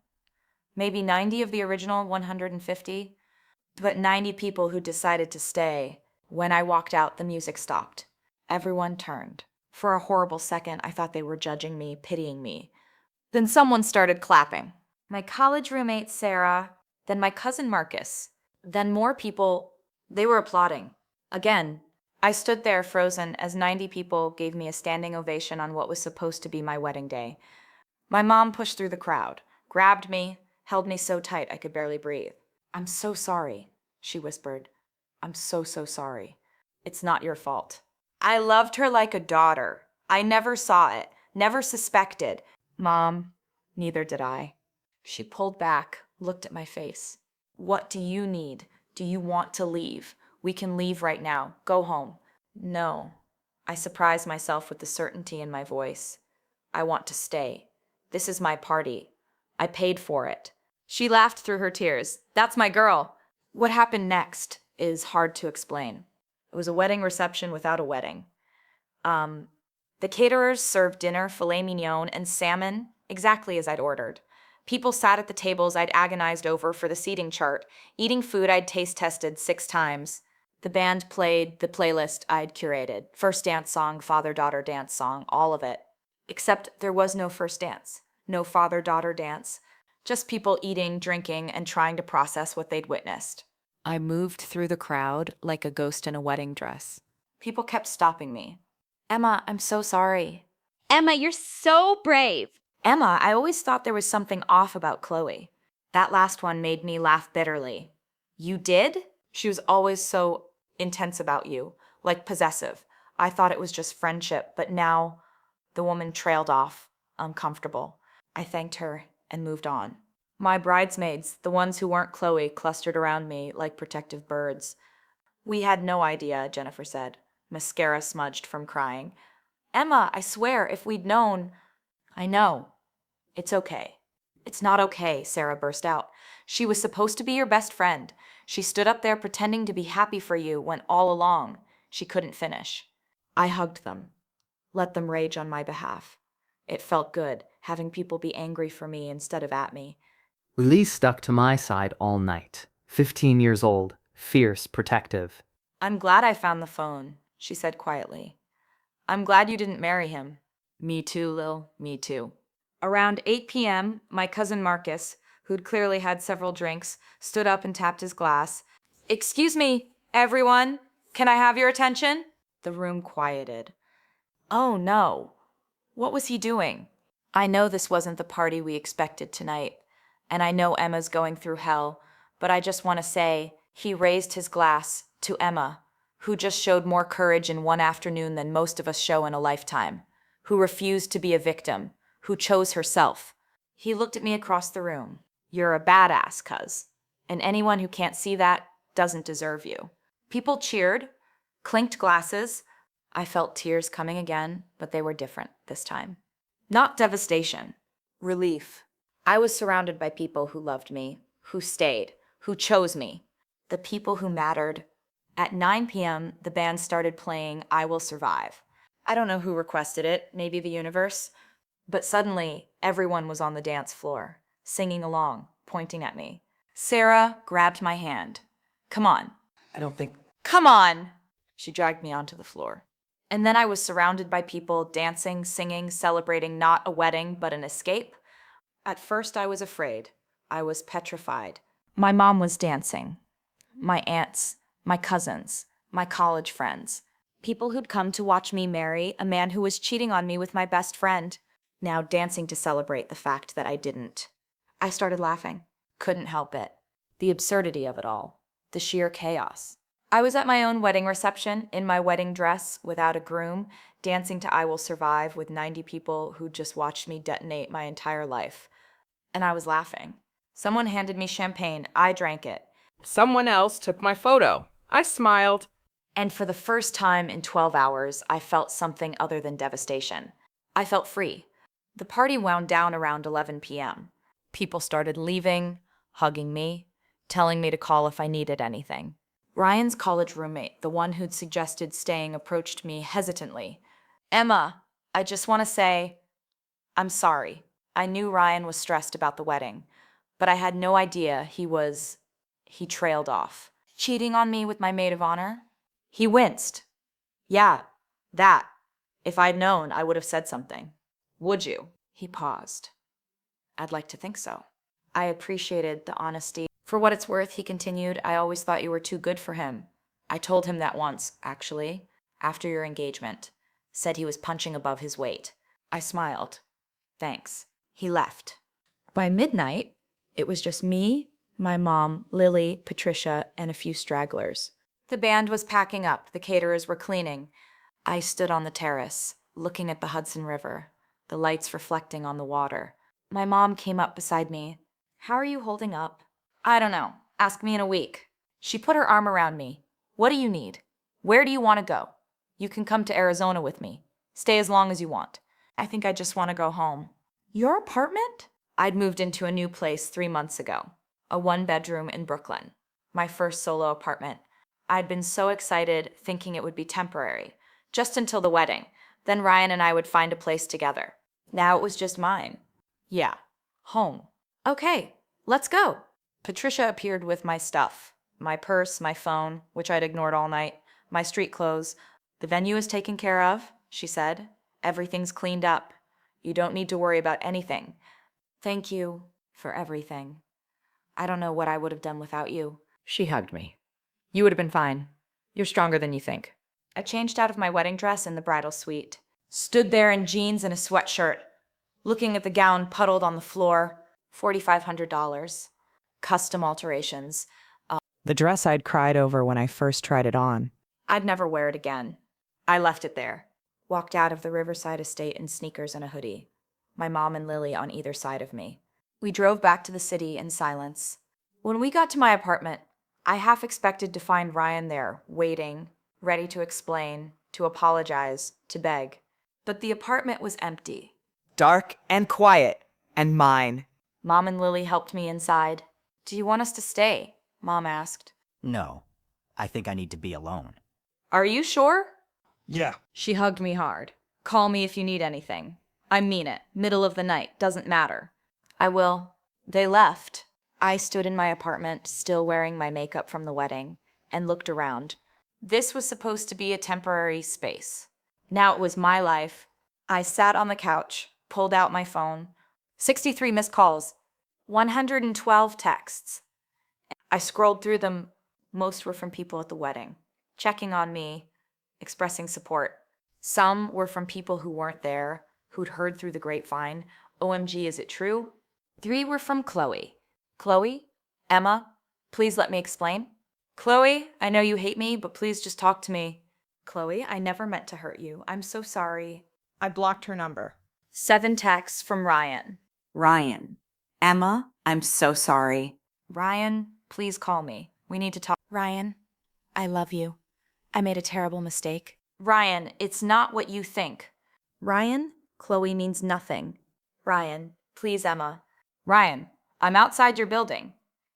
Maybe 90 of the original 150. But 90 people who decided to stay. When I walked out, the music stopped. Everyone turned. For a horrible second, I thought they were judging me, pitying me. Then someone started clapping. My college roommate, Sarah. Then my cousin, Marcus. Then more people. They were applauding. Again. I stood there frozen as 90 people gave me a standing ovation on what was supposed to be my wedding day. My mom pushed through the crowd, grabbed me, held me so tight I could barely breathe. "I'm so sorry," she whispered. "I'm so sorry. It's not your fault." I loved her like a daughter. I never saw it, never suspected. Mom, neither did I. She pulled back, looked at my face. "What do you need? Do you want to leave? We can leave right now. Go home." "No." I surprised myself with the certainty in my voice. "I want to stay. This is my party. I paid for it." She laughed through her tears. "That's my girl." What happened next is hard to explain. It was a wedding reception without a wedding. The caterers served dinner, filet mignon, and salmon exactly as I'd ordered. People sat at the tables I'd agonized over for the seating chart, eating food I'd taste tested 6 times. The band played the playlist I'd curated. First dance song, father-daughter dance song, all of it. Except there was no first dance, no father-daughter dance, just people eating, drinking, and trying to process what they'd witnessed. I moved through the crowd like a ghost in a wedding dress. People kept stopping me. "Emma, I'm so sorry." Emma, you're so brave. "Emma, I always thought there was something off about Chloe." That last one made me laugh bitterly. "You did?" She was always so intense about you, like possessive. I thought it was just friendship, but now the woman trailed off, uncomfortable. I thanked her and moved on. My bridesmaids, the ones who weren't Chloe, clustered around me like protective birds. "We had no idea," Jennifer said, mascara smudged from crying. "Emma, I swear, if we'd known—" "I know. It's okay." "It's not okay," Sarah burst out. "She was supposed to be your best friend. She stood up there pretending to be happy for you when all along she couldn't finish." I hugged them, let them rage on my behalf. It felt good, having people be angry for me instead of at me. Lee stuck to my side all night. 15 years old, fierce, protective. "I'm glad I found the phone," she said quietly. "I'm glad you didn't marry him." "Me too, Lil, me too." Around 8 p.m., my cousin Marcus, who'd clearly had several drinks, stood up and tapped his glass. "Excuse me, everyone. Can I have your attention?" The room quieted. Oh no. What was he doing? I know this wasn't the party we expected tonight, and I know Emma's going through hell, but I just want to say he raised his glass to Emma, who just showed more courage in one afternoon than most of us show in a lifetime, who refused to be a victim, who chose herself. He looked at me across the room. "You're a badass, cuz, and anyone who can't see that doesn't deserve you." People cheered, clinked glasses. I felt tears coming again, but they were different this time. Not devastation, relief. I was surrounded by people who loved me, who stayed, who chose me, the people who mattered. At 9 p.m., the band started playing I Will Survive. I don't know who requested it, maybe the universe, but suddenly everyone was on the dance floor, singing along, pointing at me. Sarah grabbed my hand. "Come on." I don't think... "Come on!" She dragged me onto the floor. And then I was surrounded by people dancing, singing, celebrating not a wedding, but an escape. At first I was afraid. I was petrified. My mom was dancing. My aunts, my cousins, my college friends. People who'd come to watch me marry a man who was cheating on me with my best friend, now dancing to celebrate the fact that I didn't. I started laughing. Couldn't help it. The absurdity of it all. The sheer chaos. I was at my own wedding reception, in my wedding dress, without a groom, dancing to I Will Survive with 90 people who just watched me detonate my entire life. And I was laughing. Someone handed me champagne. I drank it. Someone else took my photo. I smiled. And for the first time in 12 hours, I felt something other than devastation. I felt free. The party wound down around 11 p.m. People started leaving, hugging me, telling me to call if I needed anything. Ryan's college roommate, the one who'd suggested staying, approached me hesitantly. "Emma, I just want to say, I'm sorry. I knew Ryan was stressed about the wedding, but I had no idea he trailed off. Cheating on me with my maid of honor?" He winced. "Yeah, that. If I'd known, I would have said something." "Would you?" He paused. "I'd like to think so." I appreciated the honesty. "For what it's worth," he continued, "I always thought you were too good for him. I told him that once, actually. after your engagement. Said he was punching above his weight. I smiled. Thanks. He left. By midnight, it was just me, my mom, Lily, Patricia, and a few stragglers. The band was packing up. The caterers were cleaning. I stood on the terrace, looking at the Hudson River, the lights reflecting on the water. My mom came up beside me. How are you holding up? I don't know. Ask me in a week. She put her arm around me. What do you need? Where do you want to go? You can come to Arizona with me. Stay as long as you want. I think I just want to go home. Your apartment? I'd moved into a new place 3 months ago. A 1-bedroom in Brooklyn. My first solo apartment. I'd been so excited, thinking it would be temporary. Just until the wedding. Then Ryan and I would find a place together. Now it was just mine. Yeah. Home. Okay, let's go. Patricia appeared with my stuff. My purse, my phone, which I'd ignored all night, my street clothes. The venue is taken care of, she said. Everything's cleaned up. You don't need to worry about anything. Thank you for everything. I don't know what I would have done without you. She hugged me. You would have been fine. You're stronger than you think. I changed out of my wedding dress in the bridal suite. Stood there in jeans and a sweatshirt, looking at the gown puddled on the floor. $4,500. Custom alterations. The dress I'd cried over when I first tried it on. I'd never wear it again. I left it there. Walked out of the Riverside estate in sneakers and a hoodie. My mom and Lily on either side of me. We drove back to the city in silence. When we got to my apartment, I half expected to find Ryan there, waiting, ready to explain, to apologize, to beg. But the apartment was empty. Dark and quiet, and mine. Mom and Lily helped me inside. Do you want us to stay? Mom asked. No, I think I need to be alone. Are you sure? Yeah. She hugged me hard. Call me if you need anything. I mean it. Middle of the night. Doesn't matter. I will. They left. I stood in my apartment, still wearing my makeup from the wedding, and looked around. This was supposed to be a temporary space. Now it was my life. I sat on the couch, pulled out my phone. 63 missed calls. 112 texts. I scrolled through them. Most were from people at the wedding, checking on me, expressing support. Some were from people who weren't there, who'd heard through the grapevine. OMG, is it true? 3 were from Chloe. Chloe? Emma? Please let me explain. Chloe, I know you hate me, but please just talk to me. Chloe, I never meant to hurt you. I'm so sorry. I blocked her number. 7 texts from Ryan. Ryan. Emma, I'm so sorry. Ryan, please call me. We need to talk. Ryan, I love you. I made a terrible mistake. Ryan, it's not what you think. Ryan, Chloe means nothing. Ryan, please, Emma. Ryan, I'm outside your building.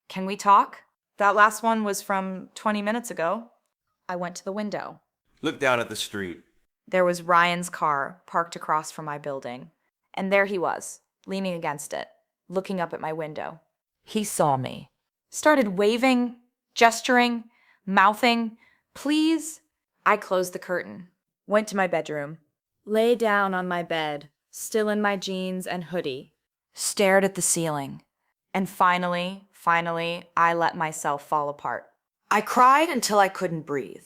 Can we talk? That last one was from 20 minutes ago. I went to the window. Look down at the street. There was Ryan's car parked across from my building. And there he was, leaning against it, looking up at my window. He saw me. Started waving, gesturing, mouthing, please. I closed the curtain, went to my bedroom, lay down on my bed, still in my jeans and hoodie, stared at the ceiling. And finally, I let myself fall apart. I cried until I couldn't breathe.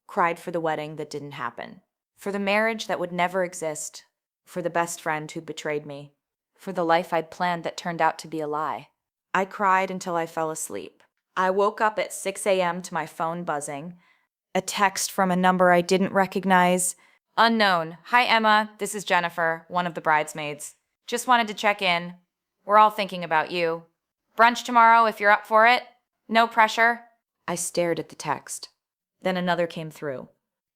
Cried for the wedding that didn't happen. For the marriage that would never exist. For the best friend who betrayed me. For the life I'd planned that turned out to be a lie. I cried until I fell asleep. I woke up at 6 a.m. to my phone buzzing. A text from a number I didn't recognize. Unknown. Hi, Emma. This is Jennifer, one of the bridesmaids. Just wanted to check in. We're all thinking about you. Brunch tomorrow if you're up for it. No pressure. I stared at the text. Then another came through.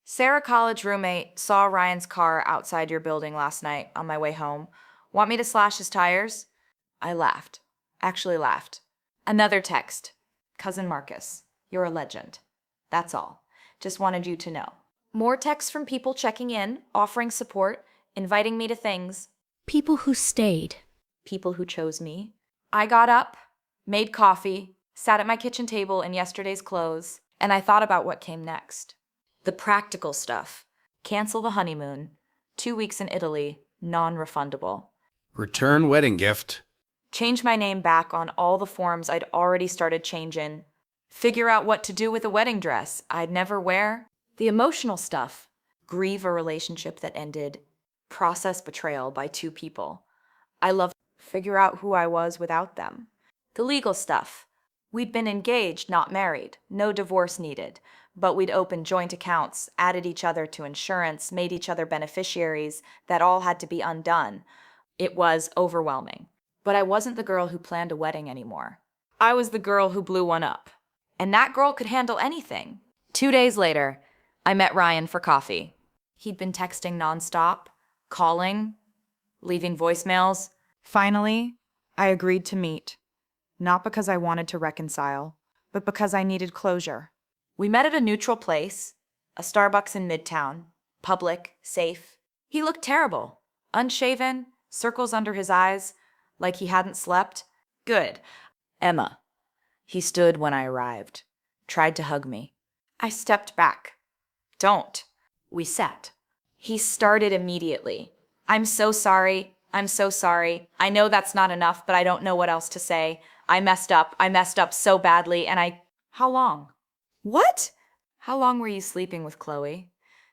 Sarah, college roommate, saw Ryan's car outside your building last night on my way home. Want me to slash his tires? I laughed. Actually laughed. Another text. Cousin Marcus, you're a legend. That's all. Just wanted you to know. More texts from people checking in, offering support, inviting me to things. People who stayed. People who chose me. I got up, made coffee, sat at my kitchen table in yesterday's clothes, and I thought about what came next. The practical stuff. Cancel the honeymoon. 2 weeks in Italy, non-refundable. Return wedding gift. Change my name back on all the forms I'd already started changing. Figure out what to do with a wedding dress I'd never wear. The emotional stuff. grieve a relationship that ended, process betrayal by two people. I love figure out who I was without them. The legal stuff. We'd been engaged, not married, no divorce needed, but we'd opened joint accounts, added each other to insurance, made each other beneficiaries. That all had to be undone. It was overwhelming. But I wasn't the girl who planned a wedding anymore. I was the girl who blew one up. And that girl could handle anything. 2 days later, I met Ryan for coffee. He'd been texting nonstop, calling, leaving voicemails. Finally, I agreed to meet. Not because I wanted to reconcile, but because I needed closure. We met at a neutral place, a Starbucks in Midtown, public, safe. He looked terrible, unshaven, circles under his eyes, like he hadn't slept. Good. Emma. He stood when I arrived, tried to hug me. I stepped back. Don't. We sat. He started immediately. I'm so sorry. I'm so sorry. I know that's not enough, but I don't know what else to say. I messed up. I messed up so badly, and How long? What? How long were you sleeping with Chloe?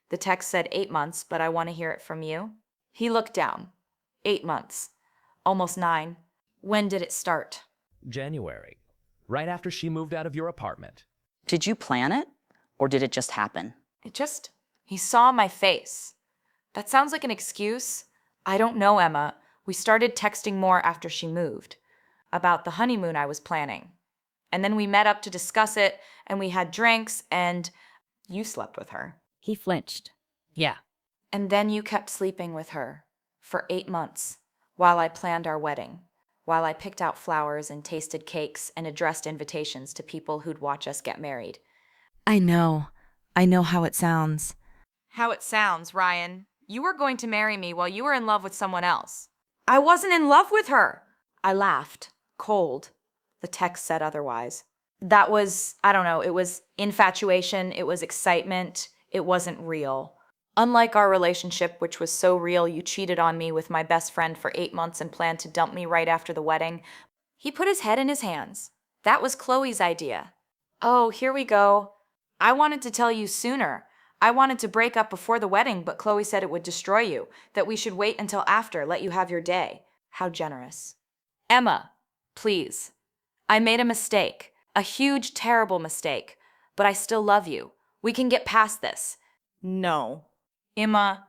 The text said 8 months, but I want to hear it from you. He looked down. 8 months. Almost 9. When did it start? January. Right after she moved out of your apartment. Did you plan it? Or did it just happen? He saw my face. That sounds like an excuse. I don't know, Emma. We started texting more after she moved. About the honeymoon I was planning. And then we met up to discuss it, and we had drinks, and you slept with her. He flinched. Yeah. And then you kept sleeping with her for 8 months while I planned our wedding, while I picked out flowers and tasted cakes and addressed invitations to people who'd watch us get married. I know how it sounds. How it sounds, Ryan. You were going to marry me while you were in love with someone else. I wasn't in love with her. I laughed, cold. The text said otherwise. That was, I don't know, it was infatuation, it was excitement, it wasn't real. Unlike our relationship, which was so real you cheated on me with my best friend for 8 months and planned to dump me right after the wedding, he put his head in his hands. That was Chloe's idea. Oh, here we go. I wanted to tell you sooner. I wanted to break up before the wedding, but Chloe said it would destroy you, that we should wait until after, let you have your day. How generous. Emma, please. I made a mistake, a huge, terrible mistake, but I still love you. We can get past this. No. Emma.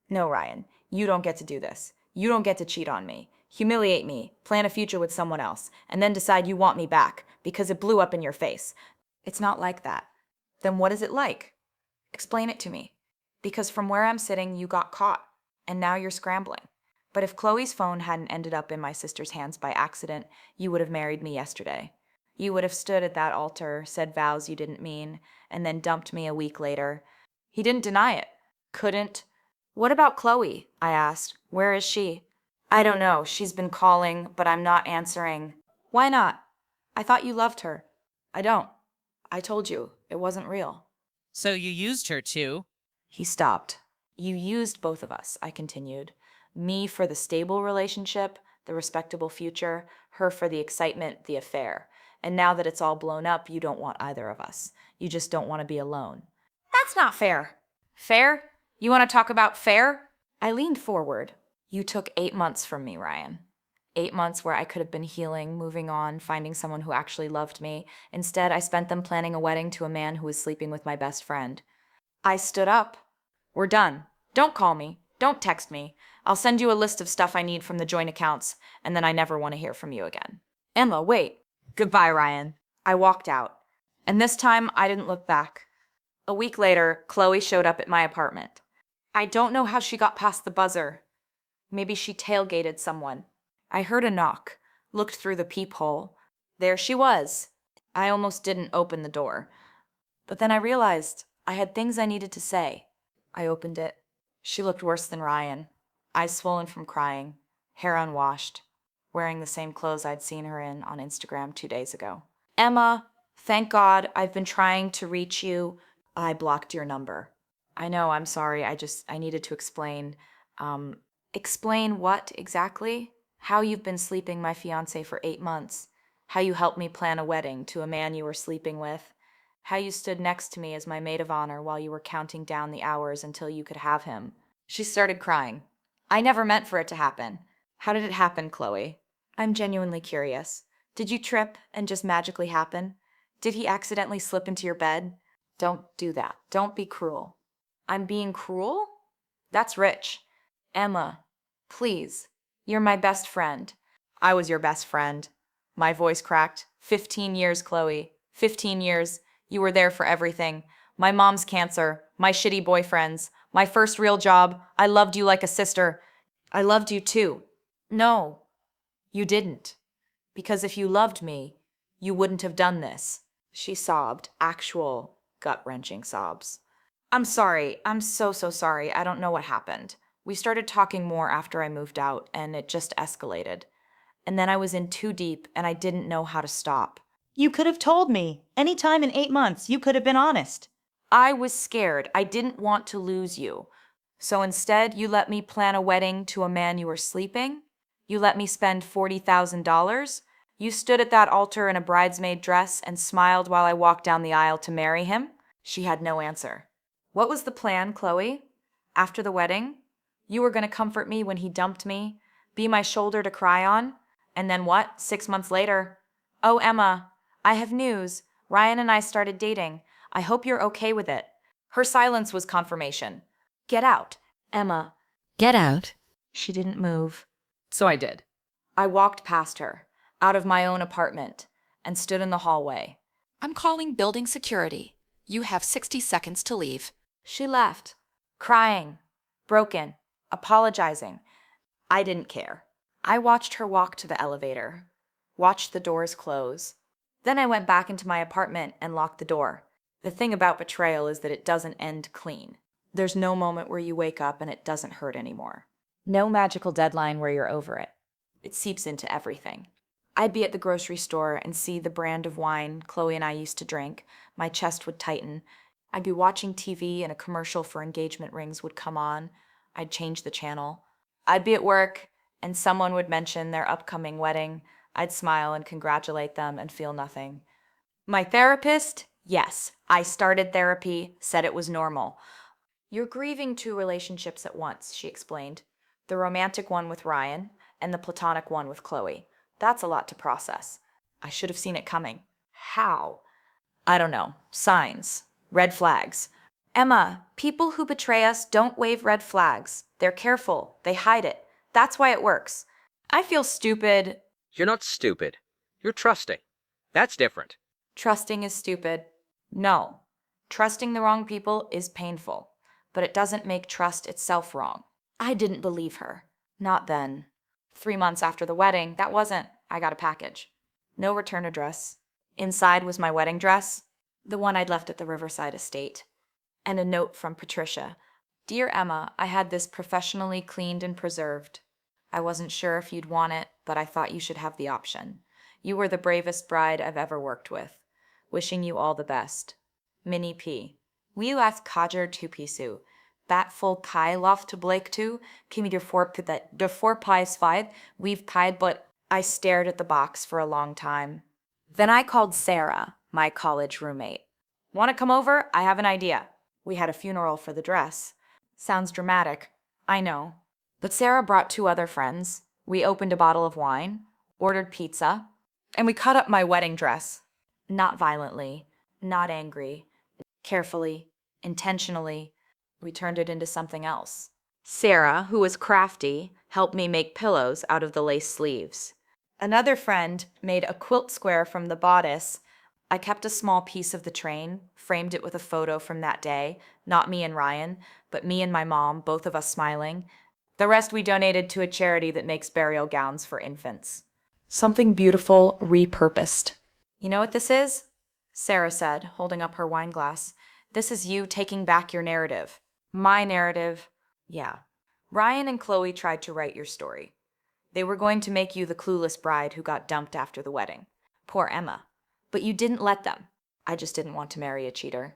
No, Ryan, you don't get to do this. You don't get to cheat on me, humiliate me, plan a future with someone else, and then decide you want me back because it blew up in your face. It's not like that. Then what is it like? Explain it to me. Because from where I'm sitting, you got caught, and now you're scrambling. But if Chloe's phone hadn't ended up in my sister's hands by accident, you would have married me yesterday. You would have stood at that altar, said vows you didn't mean, and then dumped me a week later. He didn't deny it. Couldn't. What about Chloe? I asked. Where is she? I don't know. She's been calling, but I'm not answering. Why not? I thought you loved her. I don't. I told you. It wasn't real. So you used her too? He stopped. You used both of us, I continued. Me for the stable relationship, the respectable future, her for the excitement, the affair. And now that it's all blown up, you don't want either of us. You just don't want to be alone. That's not fair. Fair? You want to talk about fair? I leaned forward. You took 8 months from me, Ryan. 8 months where I could have been healing, moving on, finding someone who actually loved me. Instead, I spent them planning a wedding to a man who was sleeping with my best friend. I stood up. We're done. Don't call me. Don't text me. I'll send you a list of stuff I need from the joint accounts, and then I never want to hear from you again. Emma, wait. Goodbye, Ryan. I walked out. And this time, I didn't look back. A week later, Chloe showed up at my apartment. I don't know how she got past the buzzer. Maybe she tailgated someone. I heard a knock, looked through the peephole. There she was. I almost didn't open the door. But then I realized I had things I needed to say. I opened it. She looked worse than Ryan. Eyes swollen from crying, hair unwashed, wearing the same clothes I'd seen her in on Instagram 2 days ago. Emma, thank God, I've been trying to reach you. I blocked your number. I know, I'm sorry, I needed to explain. Explain what exactly? How you've been sleeping my fiancé for 8 months. How you helped me plan a wedding to a man you were sleeping with. How you stood next to me as my maid of honor while you were counting down the hours until you could have him. She started crying. I never meant for it to happen. How did it happen, Chloe? I'm genuinely curious. Did you trip and just magically happen? Did he accidentally slip into your bed? Don't do that. Don't be cruel. I'm being cruel? That's rich. Emma, please. You're my best friend. I was your best friend. My voice cracked. 15 years, Chloe. 15 years. You were there for everything. My mom's cancer, my shitty boyfriends, my first real job. I loved you like a sister. I loved you too. No, you didn't. Because if you loved me, you wouldn't have done this. She sobbed, actual gut-wrenching sobs. I'm sorry. I'm so sorry. I don't know what happened. We started talking more after I moved out, and it just escalated. And then I was in too deep, and I didn't know how to stop. You could have told me. Any time in 8 months, you could have been honest. I was scared. I didn't want to lose you. So instead, you let me plan a wedding to a man you were sleeping? You let me spend $40,000? You stood at that altar in a bridesmaid dress and smiled while I walked down the aisle to marry him? She had no answer. What was the plan, Chloe? After the wedding? You were going to comfort me when he dumped me, be my shoulder to cry on? And then what? 6 months later? Oh, Emma, I have news. Ryan and I started dating. I hope you're okay with it. Her silence was confirmation. Get out, Emma. Get out. She didn't move. So I did. I walked past her, out of my own apartment, and stood in the hallway. I'm calling building security. You have 60 seconds to leave. She left, crying, broken, apologizing. I didn't care. I watched her walk to the elevator, watched the doors close. Then I went back into my apartment and locked the door. The thing about betrayal is that it doesn't end clean. There's no moment where you wake up and it doesn't hurt anymore. No magical deadline where you're over it. It seeps into everything. I'd be at the grocery store and see the brand of wine Chloe and I used to drink. My chest would tighten. I'd be watching TV and a commercial for engagement rings would come on. I'd change the channel. I'd be at work and someone would mention their upcoming wedding. I'd smile and congratulate them and feel nothing. My therapist? Yes, I started therapy, said it was normal. You're grieving 2 relationships at once, she explained. The romantic one with Ryan and the platonic one with Chloe. That's a lot to process. I should have seen it coming. How? I don't know. Signs. Red flags. Emma, people who betray us don't wave red flags. They're careful. They hide it. That's why it works. I feel stupid. You're not stupid. You're trusting. That's different. Trusting is stupid. No. Trusting the wrong people is painful, but it doesn't make trust itself wrong. I didn't believe her. Not then. 3 months after the wedding, I got a package. No return address. Inside was my wedding dress, the one I'd left at the Riverside estate, and a note from Patricia. Dear Emma, I had this professionally cleaned and preserved. I wasn't sure if you'd want it, but I thought you should have the option. You were the bravest bride I've ever worked with. Wishing you all the best. Minnie P. We ask Kajer Tupisu. Bat full pie loft to Blake too. Kimi der four pies five. We've pied, but I stared at the box for a long time. Then I called Sarah, my college roommate. Want to come over? I have an idea. We had a funeral for the dress. Sounds dramatic. I know. But Sarah brought 2 other friends. We opened a bottle of wine, ordered pizza, and we cut up my wedding dress. Not violently, not angry. Carefully, intentionally, we turned it into something else. Sarah, who was crafty, helped me make pillows out of the lace sleeves. Another friend made a quilt square from the bodice. I kept a small piece of the train, framed it with a photo from that day, not me and Ryan, but me and my mom, both of us smiling. The rest we donated to a charity that makes burial gowns for infants. Something beautiful, repurposed. You know what this is? Sarah said, holding up her wine glass. This is you taking back your narrative. My narrative. Yeah. Ryan and Chloe tried to write your story. They were going to make you the clueless bride who got dumped after the wedding. Poor Emma. But you didn't let them. I just didn't want to marry a cheater.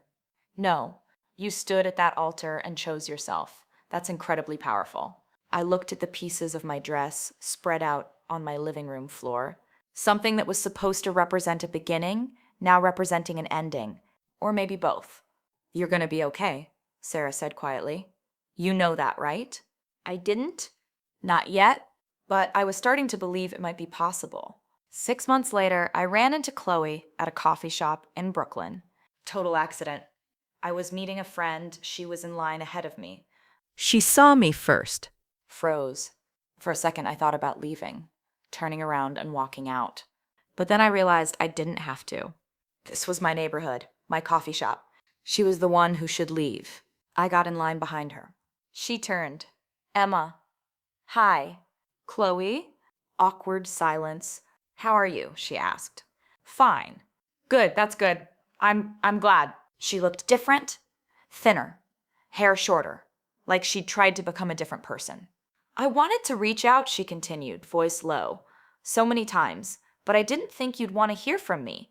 No. You stood at that altar and chose yourself. That's incredibly powerful. I looked at the pieces of my dress spread out on my living room floor. Something that was supposed to represent a beginning, now representing an ending. Or maybe both. You're gonna be okay, Sarah said quietly. You know that, right? I didn't. Not yet, but I was starting to believe it might be possible. 6 months later, I ran into Chloe at a coffee shop in Brooklyn. Total accident. I was meeting a friend. She was in line ahead of me. She saw me first. Froze. For a second, I thought about leaving, turning around and walking out. But then I realized I didn't have to. This was my neighborhood, my coffee shop. She was the one who should leave. I got in line behind her. She turned. Emma. Hi. Chloe? Awkward silence. How are you? She asked. Fine. Good, that's good. I'm glad. She looked different, thinner, hair shorter, like she'd tried to become a different person. I wanted to reach out, she continued, voice low, so many times, but I didn't think you'd want to hear from me.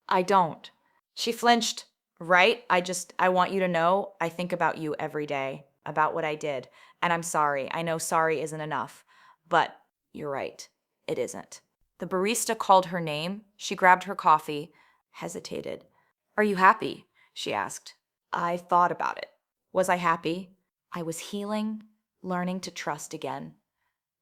I don't. She flinched. Right? I want you to know I think about you every day, about what I did, and I'm sorry. I know sorry isn't enough, but you're right. It isn't. The barista called her name. She grabbed her coffee, hesitated. Are you happy? She asked. I thought about it. Was I happy? I was healing, learning to trust again,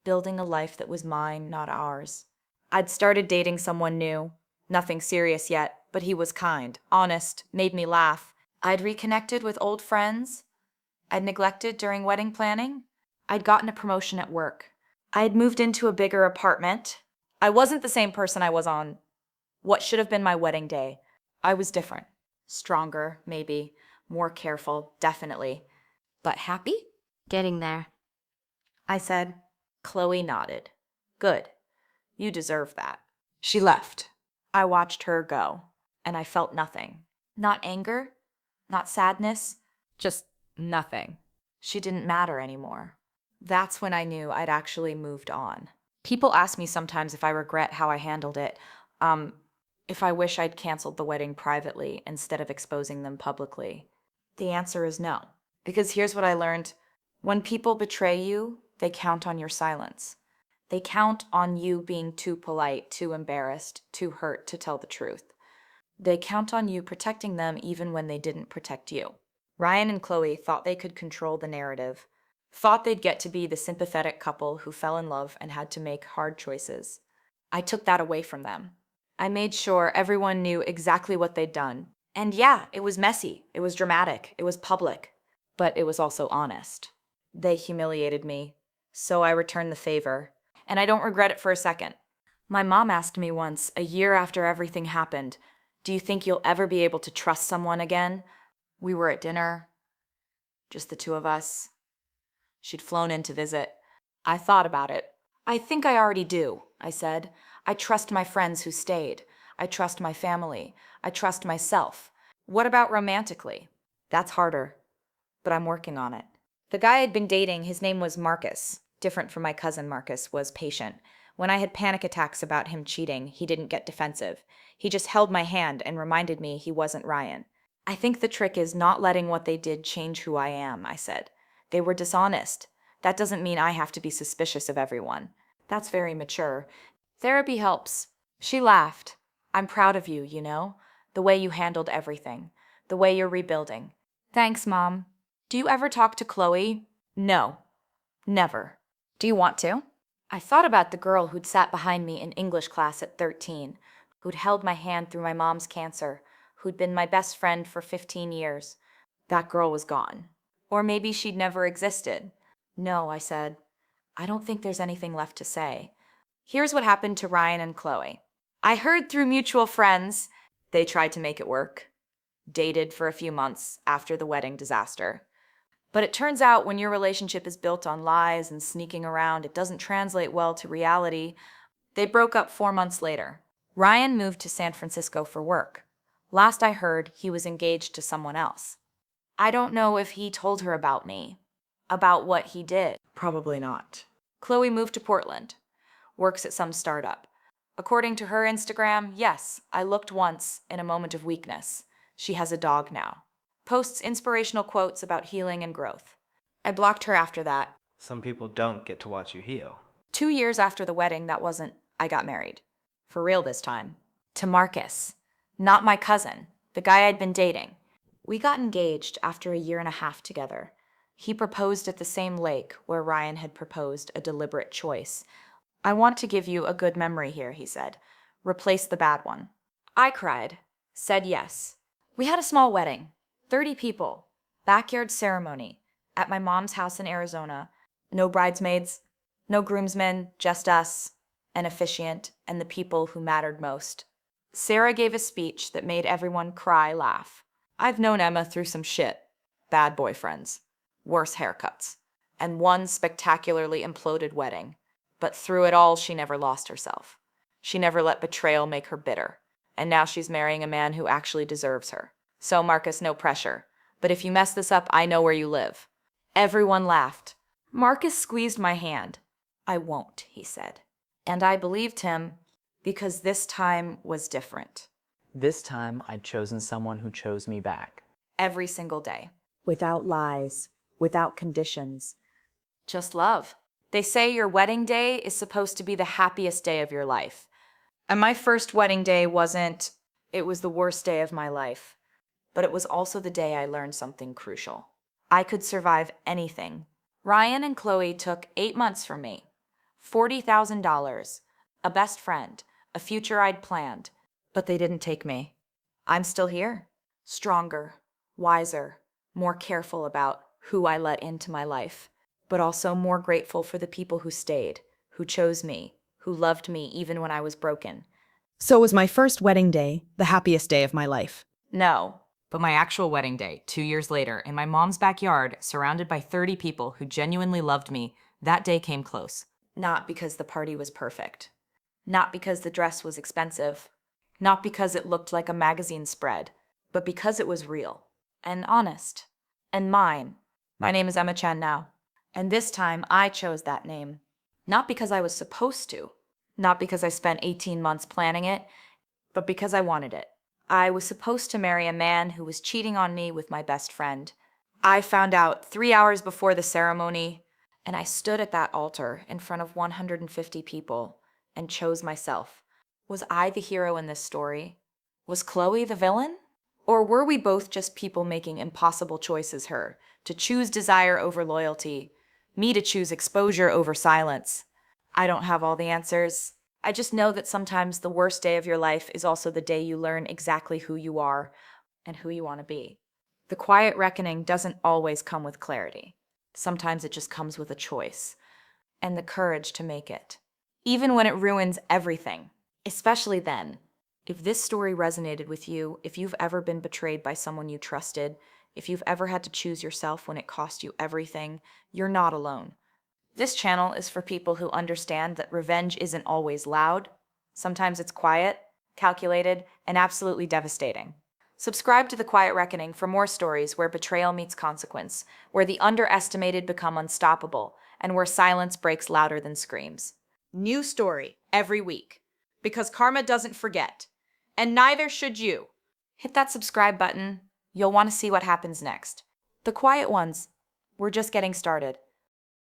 building a life that was mine, not ours. I'd started dating someone new. Nothing serious yet, but he was kind, honest, made me laugh. I'd reconnected with old friends I'd neglected during wedding planning. I'd gotten a promotion at work. I'd moved into a bigger apartment. I wasn't the same person I was on what should have been my wedding day. I was different. Stronger, maybe. More careful, definitely. But happy? Getting there. I said. Chloe nodded. Good. You deserve that. She left. I watched her go, and I felt nothing. Not anger, not sadness, just nothing. She didn't matter anymore. That's when I knew I'd actually moved on. People ask me sometimes if I regret how I handled it, if I wish I'd canceled the wedding privately instead of exposing them publicly. The answer is no. Because here's what I learned. When people betray you, they count on your silence. They count on you being too polite, too embarrassed, too hurt to tell the truth. They count on you protecting them even when they didn't protect you. Ryan and Chloe thought they could control the narrative, thought they'd get to be the sympathetic couple who fell in love and had to make hard choices. I took that away from them. I made sure everyone knew exactly what they'd done. And yeah, it was messy, it was dramatic, it was public, but it was also honest. They humiliated me, so I returned the favor, and I don't regret it for a second. My mom asked me once, a year after everything happened, do you think you'll ever be able to trust someone again? We were at dinner, just the two of us. She'd flown in to visit. I thought about it. I think I already do, I said. I trust my friends who stayed. I trust my family. I trust myself. What about romantically? That's harder, but I'm working on it. The guy I'd been dating, his name was Marcus. Different from my cousin Marcus, was patient. When I had panic attacks about him cheating, he didn't get defensive. He just held my hand and reminded me he wasn't Ryan. I think the trick is not letting what they did change who I am, I said. They were dishonest. That doesn't mean I have to be suspicious of everyone. That's very mature. Therapy helps. She laughed. I'm proud of you, you know? The way you handled everything. The way you're rebuilding. Thanks, Mom. Do you ever talk to Chloe? No. Never. Do you want to? I thought about the girl who'd sat behind me in English class at 13, who'd held my hand through my mom's cancer, who'd been my best friend for 15 years. That girl was gone. Or maybe she'd never existed. No, I said. I don't think there's anything left to say. Here's what happened to Ryan and Chloe. I heard through mutual friends they tried to make it work. Dated for a few months after the wedding disaster. But it turns out when your relationship is built on lies and sneaking around, it doesn't translate well to reality. They broke up 4 months later. Ryan moved to San Francisco for work. Last I heard, he was engaged to someone else. I don't know if he told her about me, about what he did. Probably not. Chloe moved to Portland, works at some startup. According to her Instagram, yes, I looked once in a moment of weakness. She has a dog now. Posts inspirational quotes about healing and growth. I blocked her after that. Some people don't get to watch you heal. 2 years after the wedding, I got married. For real this time. To Marcus. Not my cousin. the guy I'd been dating. We got engaged after a year and a half together. He proposed at the same lake where Ryan had proposed, a deliberate choice. I want to give you a good memory here, he said. Replace the bad one. I cried, said yes. We had a small wedding, 30 people, backyard ceremony, at my mom's house in Arizona. No bridesmaids, no groomsmen, just us, an officiant, and the people who mattered most. Sarah gave a speech that made everyone cry, laugh. I've known Emma through some shit. Bad boyfriends, worse haircuts, and one spectacularly imploded wedding. But through it all, she never lost herself. She never let betrayal make her bitter. And now she's marrying a man who actually deserves her. So, Marcus, no pressure. But if you mess this up, I know where you live. Everyone laughed. Marcus squeezed my hand. I won't, he said. And I believed him because this time was different. This time, I'd chosen someone who chose me back. Every single day. Without lies, without conditions. Just love. They say your wedding day is supposed to be the happiest day of your life. And my first wedding day wasn't. It was the worst day of my life. But it was also the day I learned something crucial. I could survive anything. Ryan and Chloe took 8 months from me. $40,000. A best friend. A future I'd planned. But they didn't take me. I'm still here. Stronger. Wiser. More careful about who I let into my life. But also more grateful for the people who stayed, who chose me, who loved me even when I was broken. So was my first wedding day the happiest day of my life? No. But my actual wedding day, 2 years later, in my mom's backyard, surrounded by 30 people who genuinely loved me, that day came close. Not because the party was perfect. Not because the dress was expensive. Not because it looked like a magazine spread. But because it was real. And honest. And mine. My name is Emma Chen now. And this time, I chose that name. Not because I was supposed to. Not because I spent 18 months planning it. But because I wanted it. I was supposed to marry a man who was cheating on me with my best friend. I found out 3 hours before the ceremony, and I stood at that altar in front of 150 people and chose myself. Was I the hero in this story? Was Chloe the villain? Or were we both just people making impossible choices, her to choose desire over loyalty, me to choose exposure over silence? I don't have all the answers. I just know that sometimes the worst day of your life is also the day you learn exactly who you are and who you want to be. The quiet reckoning doesn't always come with clarity. Sometimes it just comes with a choice and the courage to make it. Even when it ruins everything, especially then. If this story resonated with you, if you've ever been betrayed by someone you trusted, if you've ever had to choose yourself when it cost you everything, you're not alone. This channel is for people who understand that revenge isn't always loud. Sometimes it's quiet, calculated, and absolutely devastating. Subscribe to The Quiet Reckoning for more stories where betrayal meets consequence, where the underestimated become unstoppable, and where silence breaks louder than screams. New story every week. Because karma doesn't forget. And neither should you. Hit that subscribe button. You'll want to see what happens next. The quiet ones, we're just getting started.